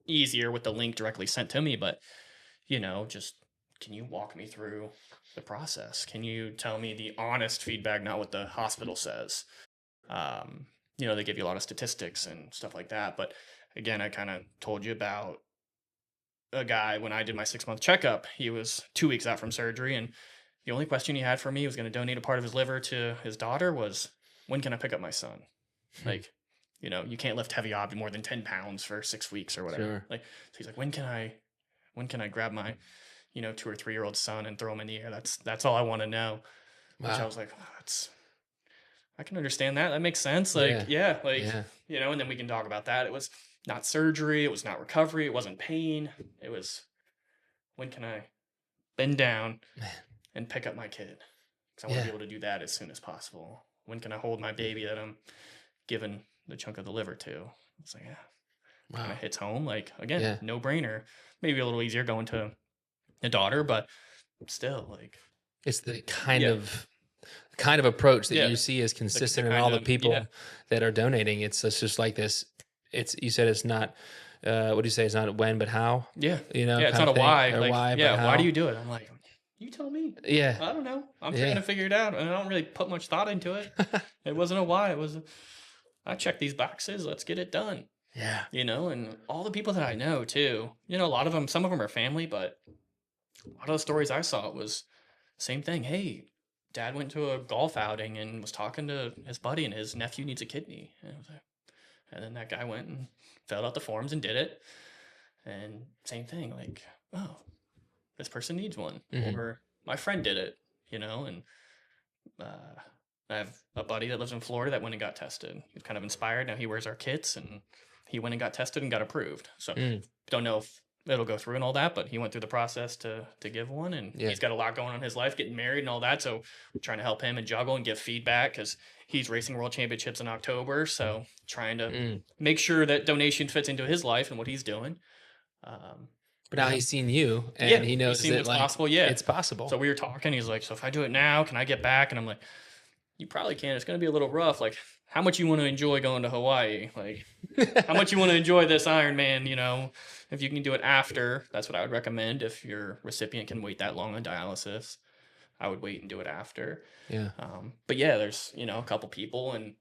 easier with the link directly sent to me, but just, can you walk me through the process? Can you tell me the honest feedback, not what the hospital says? They give you a lot of statistics and stuff like that, but again, I kind of told you about a guy when I did my 6-month checkup. He was 2 weeks out from surgery, and the only question he had for me, he was going to donate a part of his liver to his daughter, was, when can I pick up my son? Like, you know, you can't lift heavy object more than 10 pounds for 6 weeks or whatever. Sure. Like, so he's like, when can I grab my, 2 or 3-year-old son and throw him in the air? That's all I want to know. Which I was like, I can understand that. That makes sense. Like, Yeah. And then we can talk about that. It was not surgery. It was not recovery. It wasn't pain. It was, when can I bend down and pick up my kid? Because I want to be able to do that as soon as possible. When can I hold my baby that I'm giving the chunk of the liver to? It's like, kind of hits home. Like, again, no brainer. Maybe a little easier going to a daughter, but still, like, it's the kind of approach that you see is consistent in all the people that are donating. It's just like this. You said it's not, what do you say? It's not when, but how? Yeah. You know, it's not a why. Or like, why, but how. Why do you do it? I'm like, you tell me. Yeah. I don't know. I'm trying to figure it out, and I don't really put much thought into it. It wasn't a why. It was, I check these boxes. Let's get it done. Yeah. And all the people that I know too, a lot of them, some of them are family, but a lot of the stories I saw was same thing. Hey, dad went to a golf outing and was talking to his buddy, and his nephew needs a kidney. And then that guy went and filled out the forms and did it. And same thing, like, oh, this person needs one. Or my friend did it, and I have a buddy that lives in Florida that went and got tested. He was kind of inspired. Now he wears our kits, and he went and got tested and got approved. So don't know if it'll go through and all that, but he went through the process to give one, and he's got a lot going on in his life, getting married and all that. So we're trying to help him and juggle and give feedback, because he's racing world championships in October. So trying to make sure that donation fits into his life and what he's doing. But now he's seen you, and he knows that, what's possible. Yeah, it's possible. So we were talking. He's like, so if I do it now, can I get back? And I'm like, you probably can. It's going to be a little rough. Like, how much you want to enjoy going to Hawaii? Like, how much you want to enjoy this Ironman? If you can do it after, that's what I would recommend. If your recipient can wait that long on dialysis, I would wait and do it after. Yeah. But yeah, there's, a couple people. And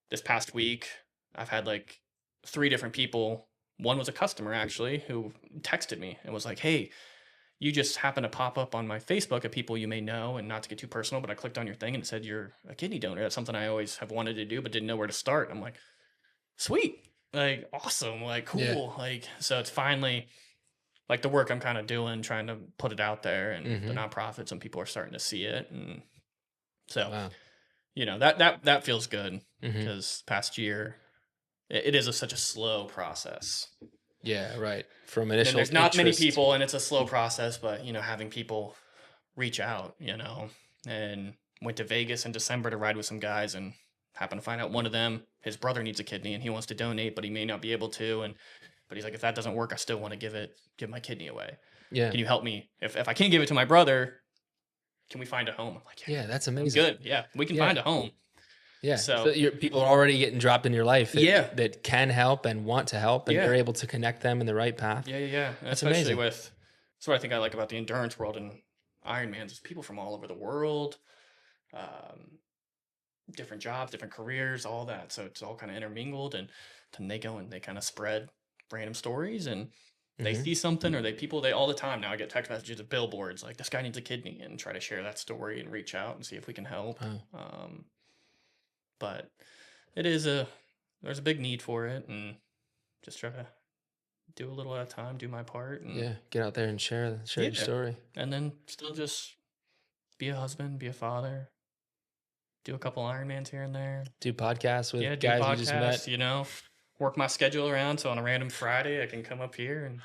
this past week, I've had like 3 different people. One was a customer, actually, who texted me and was like, hey, you just happen to pop up on my Facebook of people you may know, and not to get too personal, but I clicked on your thing and it said you're a kidney donor. That's something I always have wanted to do, but didn't know where to start. I'm like, sweet, like, awesome, like, cool. Like, so it's finally like the work I'm kind of doing, trying to put it out there, and the nonprofits, and people are starting to see it. And so, that feels good, because past year, it is such a slow process. Yeah, right. From initial, and there's not many people, and it's a slow process, but having people reach out, and went to Vegas in December to ride with some guys, and happened to find out one of them, his brother needs a kidney and he wants to donate, but he may not be able to. But he's like, if that doesn't work, I still want to give my kidney away. Yeah. Can you help me? If I can't give it to my brother, can we find a home? I'm like, yeah, that's amazing. Good. Yeah. We can find a home. Yeah. So people are already getting dropped in your life that can help and want to help, and you're able to connect them in the right path. Yeah. That's especially amazing. That's what I think I like about the endurance world and Ironmans, is people from all over the world, different jobs, different careers, all that. So it's all kind of intermingled, and then they go and they kind of spread random stories, and they see something, or they all the time now I get text messages of billboards like, this guy needs a kidney, and try to share that story and reach out and see if we can help. But there's a big need for it, and just try to do a little at a time, do my part, and get out there and share your story, and then still just be a husband, be a father, do a couple Ironmans here and there, do podcasts with guys you just met, work my schedule around, so on a random Friday I can come up here and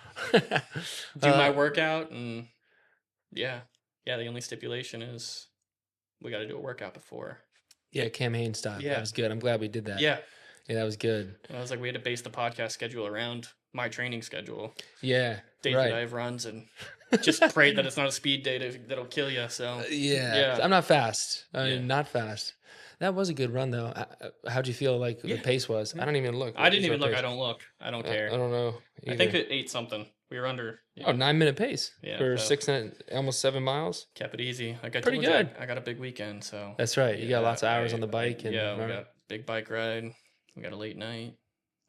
do my workout. And the only stipulation is we got to do a workout before. Yeah, campaign style. Yeah, that was good. I'm glad we did that. Yeah, that was good. And I was like, we had to base the podcast schedule around my training schedule. Yeah, days that I have runs, and just pray that it's not a speed day that'll kill you. So I'm not fast. I mean, not fast. That was a good run, though. How'd you feel like the pace was? I don't even look. I didn't even look. I don't look. I don't care. I don't know either. I think it 8 something. We were under. 9-minute pace for 6 and almost 7 miles. Kept it easy. Like pretty good. I got a big weekend, so. That's right. You got lots of hours on the bike. And we got big bike ride. We got a late night.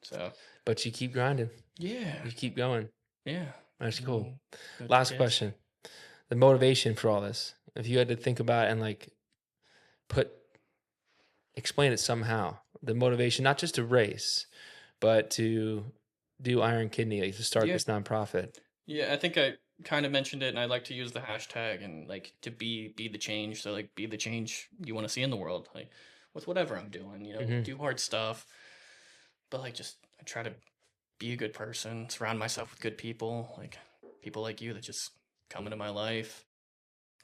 So, But you keep grinding. yeah. You keep going. Yeah. That's cool. Good Last kids. question. The motivation for all this. If you had to think about it and like explain it somehow, the motivation, not just to race, but to do Iron Kidney, like to start Yeah. this nonprofit. Yeah, I think I kind of mentioned it, and I like to use the hashtag and like to be the change. So like be the change you want to see in the world, like with whatever I'm doing. Do hard stuff, but like just I try to be a good person, surround myself with good people like you that just come into my life.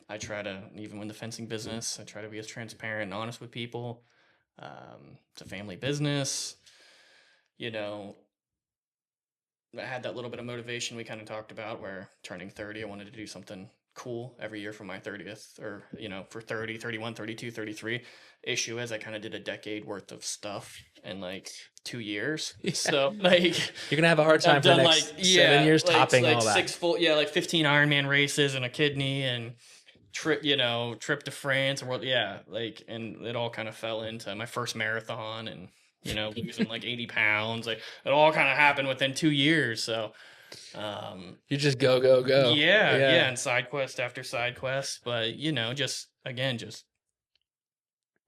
I try to, even in the fencing business, I try to be as transparent and honest with people. It's a family business, you know. I had that little bit of motivation we kind of talked about where turning 30, I wanted to do something cool every year for my 30th or, for 30, 31, 32, 33. Issue is I kind of did a decade worth of stuff in like 2 years. Yeah. So like you're going to have a hard time I've for the done next 7 years topping all that. 15 Ironman races and a kidney and trip to France and and it all kind of fell into my first marathon and losing like 80 pounds. Like it all kind of happened within 2 years. So, you just go. Yeah. And side quest after side quest. But, just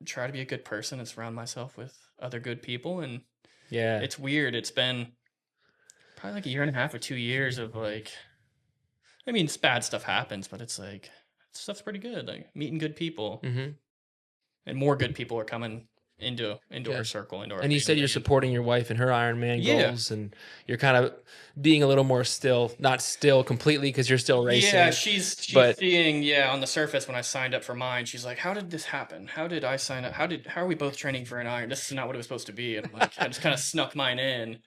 try to be a good person and surround myself with other good people. And it's weird. It's been probably like a year and a half or 2 years of like, I mean, bad stuff happens, but it's like, stuff's pretty good. Like meeting good people and more good people are coming into our circle, into our and you said you're supporting your wife in her Ironman goals, and you're kind of being a little more not still completely because you're still racing. Yeah, she's seeing, on the surface when I signed up for mine, she's like, how did this happen? How did I sign up? How are we both training for an Iron? This is not what it was supposed to be. And I'm like, I just kind of snuck mine in.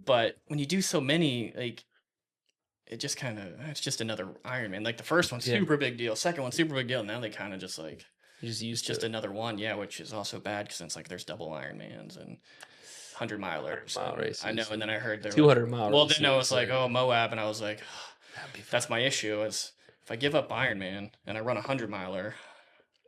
But when you do so many, like, it's just another Ironman. Like the first one, super big deal. Second one, super big deal. Now they kind of just like, it's just another one, which is also bad because it's like there's double Ironmans and 100 milers. Mile races. I know, and then I heard there 200 mile. Well, then I was like, oh, Moab, and I was like, that's my issue. Is if I give up Ironman and I run a 100 miler,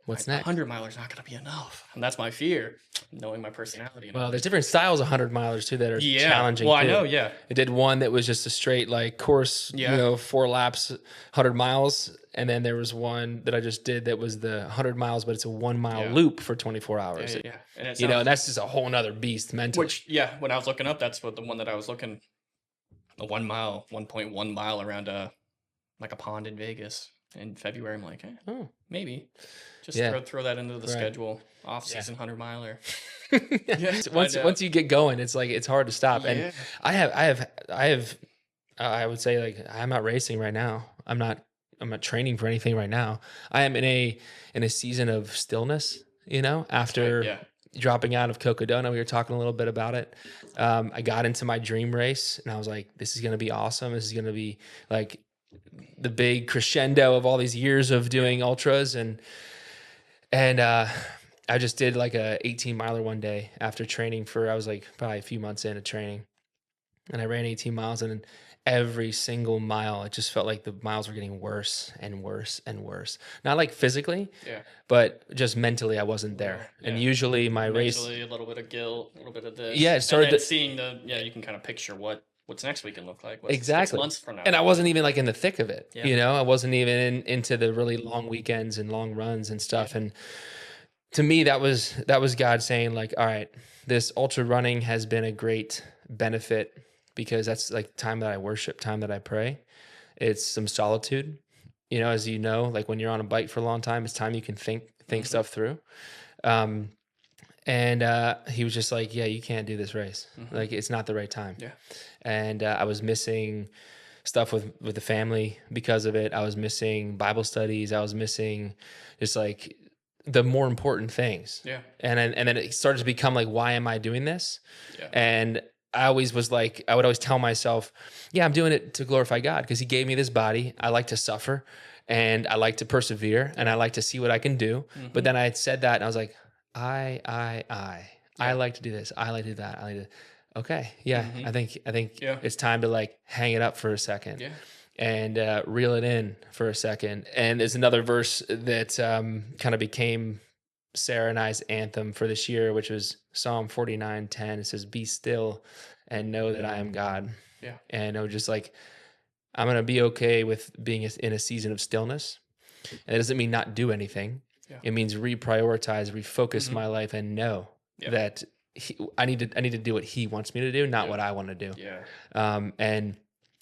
what's next? 100 milers not going to be enough, and that's my fear. Knowing my personality. Well, there's different styles of 100 milers too that are challenging. Well, too. I know. Yeah, I did one that was just a straight like course, 4 laps, 100 miles. And then there was one that I just did that was the 100 miles, but it's a 1 mile loop for 24 hours. Yeah. And and that's just a whole nother beast mentally. Which, when I was looking up, that's what the one that I was looking, a 1 mile, 1.1 mile around a pond in Vegas in February. I'm like, maybe. Just throw that into the schedule. Off-season 100 miler. Once you get going, it's like it's hard to stop. And I would say like I'm not racing right now. I'm not training for anything right now. I am in a season of stillness, after dropping out of Cocodona. We were talking a little bit about it. I got into my dream race and I was like, this is going to be awesome. This is going to be like the big crescendo of all these years of doing ultras. And I just did like a 18 miler one day after training I was like probably a few months into training, and I ran 18 miles, and every single mile, it just felt like the miles were getting worse and worse and worse. Not like physically, but just mentally, I wasn't there. Yeah. And usually my race, a little bit of guilt, a little bit of this. Yeah, it started seeing you can kind of picture what's next weekend look like. Exactly. 6 months from now. And I wasn't even like in the thick of it. I wasn't even into the really long weekends and long runs and stuff. Yeah. And to me, that was God saying like, all right, this ultra running has been a great benefit because that's like time that I worship, time that I pray. It's some solitude, as like when you're on a bike for a long time, it's time you can think stuff through. And he was just like, yeah, you can't do this race. Like it's not the right time. Yeah. And I was missing stuff with the family because of it. I was missing Bible studies. I was missing just like the more important things. Yeah. And then it started to become like, why am I doing this? Yeah. And I always was like, I would always tell myself, yeah, I'm doing it to glorify God because he gave me this body. I like to suffer and I like to persevere and I like to see what I can do. But then I had said that and I was like, I like to do this. I like to do that. I like to, okay. Yeah. I think it's time to like hang it up for a second and reel it in for a second. And there's another verse that kind of became Sarah and I's anthem for this year, which was Psalm 49:10. It says, "Be still and know that I am God." Yeah. And I was just like, I'm going to be okay with being in a season of stillness. And it doesn't mean not do anything. Yeah. It means reprioritize, refocus Mhm. my life, and know Yeah. that I need to do what he wants me to do, not Yeah. what I want to do. Yeah. And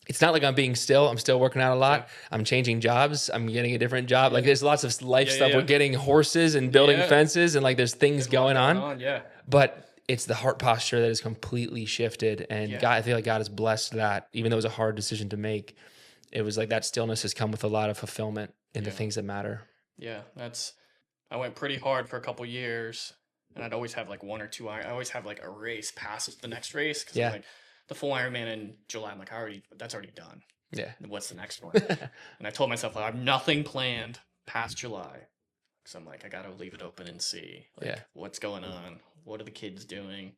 it's not like I'm being still. I'm still working out a lot. Yeah. I'm changing jobs. I'm getting a different job. Like Yeah. there's lots of life Yeah, stuff. yeah. We're getting horses and building Yeah. fences, and like there's things There's a lot going on. Yeah. But it's the heart posture that is completely shifted. And Yeah. God, I feel like God has blessed that, even though it was a hard decision to make. It was like that stillness has come with a lot of fulfillment in the Yeah. things that matter. Yeah. I went pretty hard for a couple years, and I'd always have like one or two I always have like a race past the next race, because Yeah. like the full Ironman in July, I'm like, that's already done. Yeah. What's the next one? And I told myself, like, I have nothing planned past July, because I'm like, I gotta leave it open and see, like, Yeah. what's going on, what are the kids doing.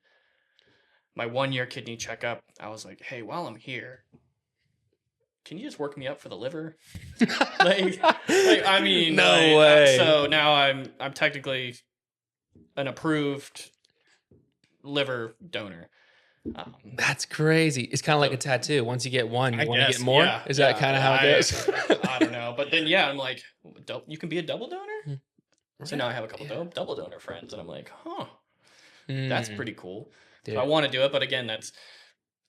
My 1-year kidney checkup, I was like, hey, while I'm here, can you just work me up for the liver? I mean, no like, way. So now I'm technically an approved liver donor. That's crazy. It's kind of like a tattoo. Once you get one, you want to get more. Yeah, Is that kind of how it goes? I don't know, but then I'm like, you can be a double donor. So now I have a couple double donor friends, and I'm like, that's pretty cool. Dude. So I want to do it, but again,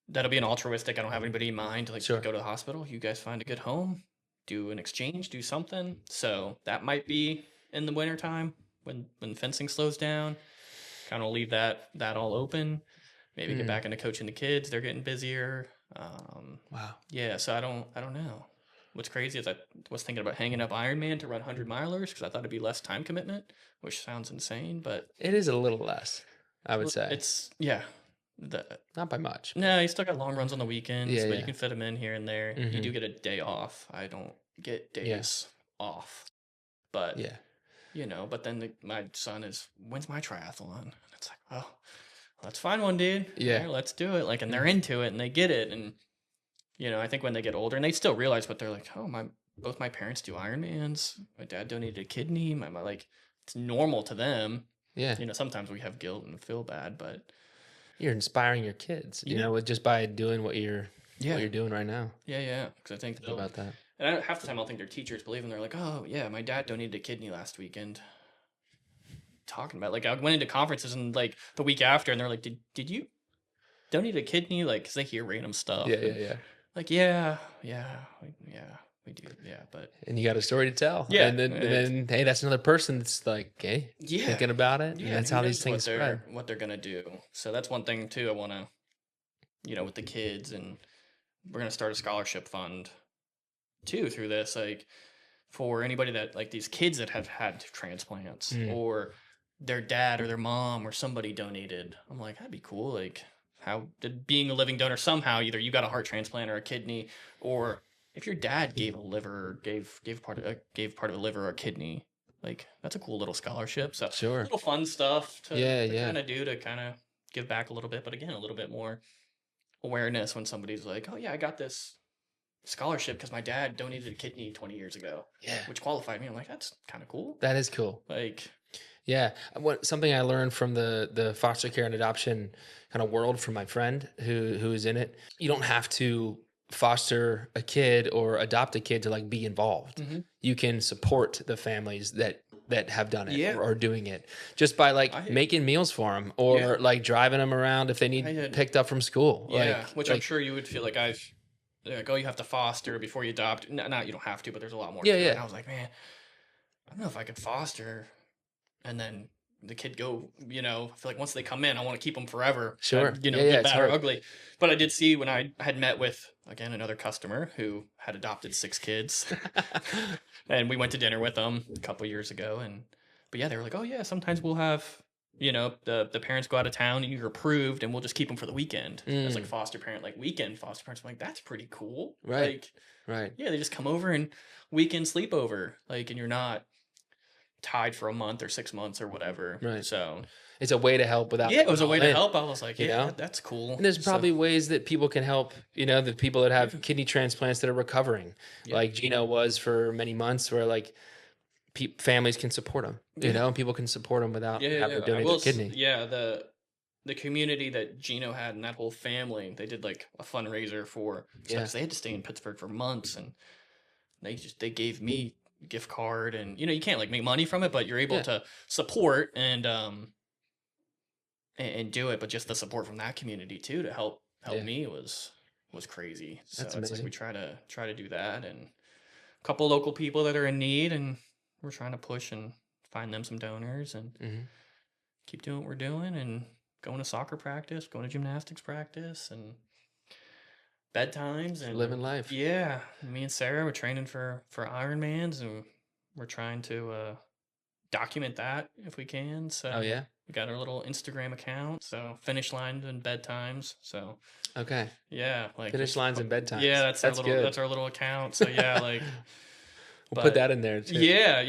that'll be an altruistic. I don't have anybody in mind to Sure. go to the hospital. You guys find a good home, do an exchange, do something. So that might be in the wintertime when fencing slows down. Kind of leave that all open. Maybe get back into coaching the kids. They're getting busier. Wow. Yeah. So I don't know. What's crazy is I was thinking about hanging up Ironman to run 100 milers, because I thought it'd be less time commitment, which sounds insane, but It is a little less, I would say. it's Not by much. no, you still got long runs on the weekends, Yeah, but yeah. you can fit them in here and there. You do get a day off. I don't get days off, but Yeah. but then my son is, when's my triathlon? And it's like, oh, let's find one, dude. Yeah. All right, let's do it. Like, and they're into it and they get it. And, I think when they get older and they still realize, but they're like, oh, both my parents do Ironmans. My dad donated a kidney. My like, it's normal to them. Yeah. Sometimes we have guilt and feel bad, but You're inspiring your kids, just by doing what you're doing right now. Yeah. Because I think Think about that. and half the time I'll think their teachers believe them. They're like, oh yeah, my dad donated a kidney last weekend. Talking about, like, I went into conferences and like the week after, and they're like, did you donate a kidney? Like, because they hear random stuff. Yeah. Like, yeah, we do, but And you got a story to tell. Yeah. And then hey, that's another person that's like, hey, thinking about it. yeah, And that's who how knows these things spread. what they're gonna do. So that's one thing too. I want to, with the kids, and we're gonna start a scholarship fund too through this, like, for anybody that, like, these kids that have had transplants or their dad or their mom or somebody donated. I'm like, that'd be cool. Like, how did being a living donor somehow, either you got a heart transplant or a kidney, or if your dad gave a liver, gave part of a liver or a kidney, like, that's a cool little scholarship. So Sure. little fun stuff to kind of do, to kind of give back a little bit, but again, a little bit more awareness when somebody's like, oh yeah, I got this scholarship because my dad donated a kidney 20 years ago, which qualified me. I'm like, that's kind of cool. That is cool. Like, yeah, something I learned from the foster care and adoption kind of world from my friend who is in it. You don't have to foster a kid or adopt a kid to like be involved. You can support the families that have done it or are doing it just by like making meals for them or like driving them around if they need picked up from school. Which I'm sure you would feel like like, oh, you have to foster before you adopt. Not you don't have to, but there's a lot more. Yeah. And I was like, man, I don't know if I could foster and then the kid go, I feel like once they come in, I want to keep them forever. Sure. Good, bad, or ugly. But I did see when I had met with, again, another customer who had adopted 6 kids. And we went to dinner with them a couple years ago. But yeah, they were like, oh yeah, sometimes we'll have, the parents go out of town and you're approved and we'll just keep them for the weekend. As like foster parent, like weekend foster parents. I'm like, that's pretty cool. Right. Like, right. Yeah, they just come over and weekend sleepover. Like, and you're not tied for a month or 6 months or whatever. Right. So it's a way to help without. Yeah, it was a way to help. I was like, that's cool. And there's probably ways that people can help, the people that have kidney transplants that are recovering, like Geno was for many months, where like families can support them, and people can support them without having to donate their kidney. The community that Geno had and that whole family, they did like a fundraiser for stuff. They had to stay in Pittsburgh for months, and they gave me a gift card, and you can't like make money from it, but you're able to support and do it. But just the support from that community too to help me was crazy. So That's it's amazing. like we try to do that, and a couple local people that are in need, and we're trying to push and find them some donors and keep doing what we're doing, and going to soccer practice, going to gymnastics practice, and bedtimes, and living life. Yeah, me and Sarah, we're training for Ironmans, and we're trying to document that if we can. So we got our little Instagram account, so finish lines and bedtimes. So like finish lines and bedtimes. Yeah, that's our little account. So like we'll put that in there too. Yeah.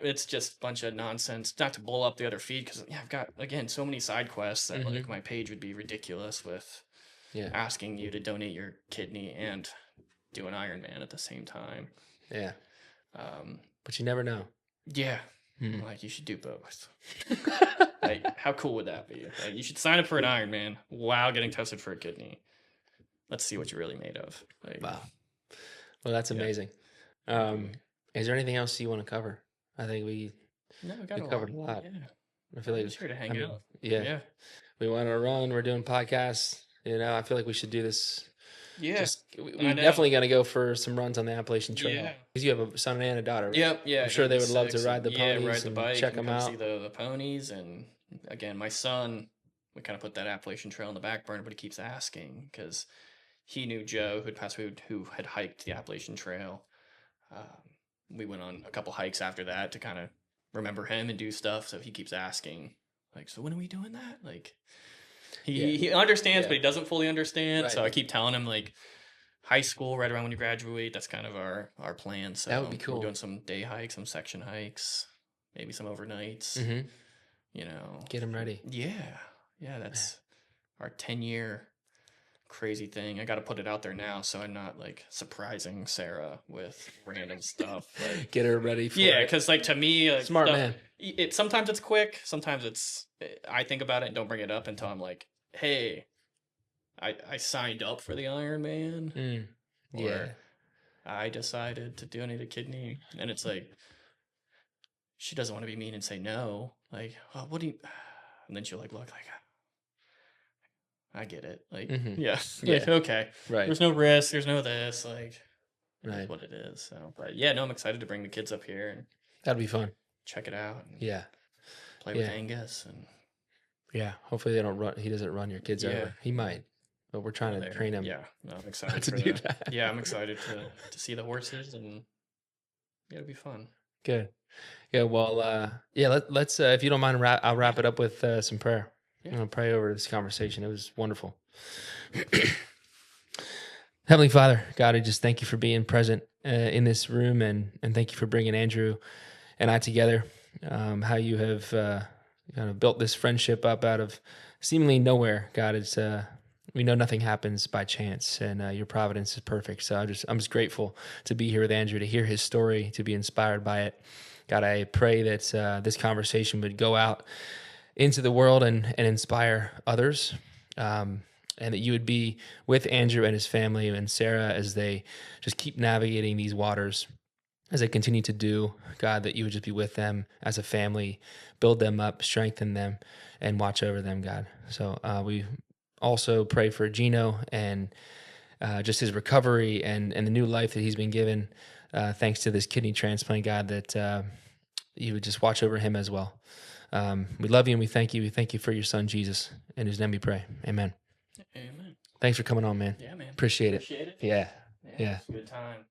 It's just a bunch of nonsense. Not to blow up the other feed, because I've got again so many side quests that like my page would be ridiculous with asking you to donate your kidney and do an Ironman at the same time. Yeah. But you never know. Yeah. Like, you should do both. Like, how cool would that be? Like, you should sign up for an Ironman while getting tested for a kidney. Let's see what you're really made of. Like, wow. Well, that's amazing. Is there anything else you want to cover? I think we covered a lot. Yeah. I feel like just here to hang out. Yeah. We went on a run. We're doing podcasts. I feel like we should do this. Yeah. We're definitely going to go for some runs on the Appalachian Trail. Yeah. Because you have a son and a daughter, right? Yep. Yeah. I'm sure they would love to ride the ponies ride the bike, check them out. See the ponies. And again, my son, we kind of put that Appalachian Trail on the back burner, but he keeps asking because he knew Joe, who'd passed away, who had hiked the Appalachian Trail. We went on a couple hikes after that to kind of remember him and do stuff. So he keeps asking, like, so when are we doing that? Like, he understands, but he doesn't fully understand. Right. So I keep telling him, like, high school, right around when you graduate, that's kind of our plan. So that would be cool. We're doing some day hikes, some section hikes, maybe some overnights. Get them ready. Yeah, that's our 10-year crazy thing. I got to put it out there now, so I'm not like surprising Sarah with random stuff. Like, get her ready for it. Because like to me, like, smart man. Sometimes it's quick. Sometimes I think about it and don't bring it up until I'm like, hey, I signed up for the Ironman, or I decided to donate a kidney, and it's like she doesn't want to be mean and say no. Like, oh, what do you? And then she'll like look like, I get it. Like, like, okay, right. There's no risk. There's no this. Like, that's what it is. So, but I'm excited to bring the kids up here and that'd be fun. Check it out. And play with Angus and hopefully they don't run. He doesn't run your kids over. He might, but we're trying to train him. Yeah, no, I'm excited to do that. Yeah, I'm excited to see the horses, and it'll be fun. Good. Yeah. Well. Let's. If you don't mind, I'll wrap it up with some prayer. I'm going to pray over this conversation. It was wonderful. Heavenly Father, God, I just thank you for being present in this room, and thank you for bringing Andrew and I together. How you have kind of built this friendship up out of seemingly nowhere. God, it's we know nothing happens by chance, and your providence is perfect. So I'm just grateful to be here with Andrew, to hear his story, to be inspired by it. God, I pray that this conversation would go out into the world and inspire others, and that you would be with Andrew and his family and Sarah as they just keep navigating these waters, as they continue to do. God, that you would just be with them as a family, build them up, strengthen them, and watch over them, God. So we also pray for Geno and just his recovery and the new life that he's been given thanks to this kidney transplant, God, that you would just watch over him as well. We love you and we thank you. We thank you for your son, Jesus. In his name we pray. Amen. Amen. Thanks for coming on, man. Yeah, man. Appreciate it. Yeah. Yeah. It's a good time.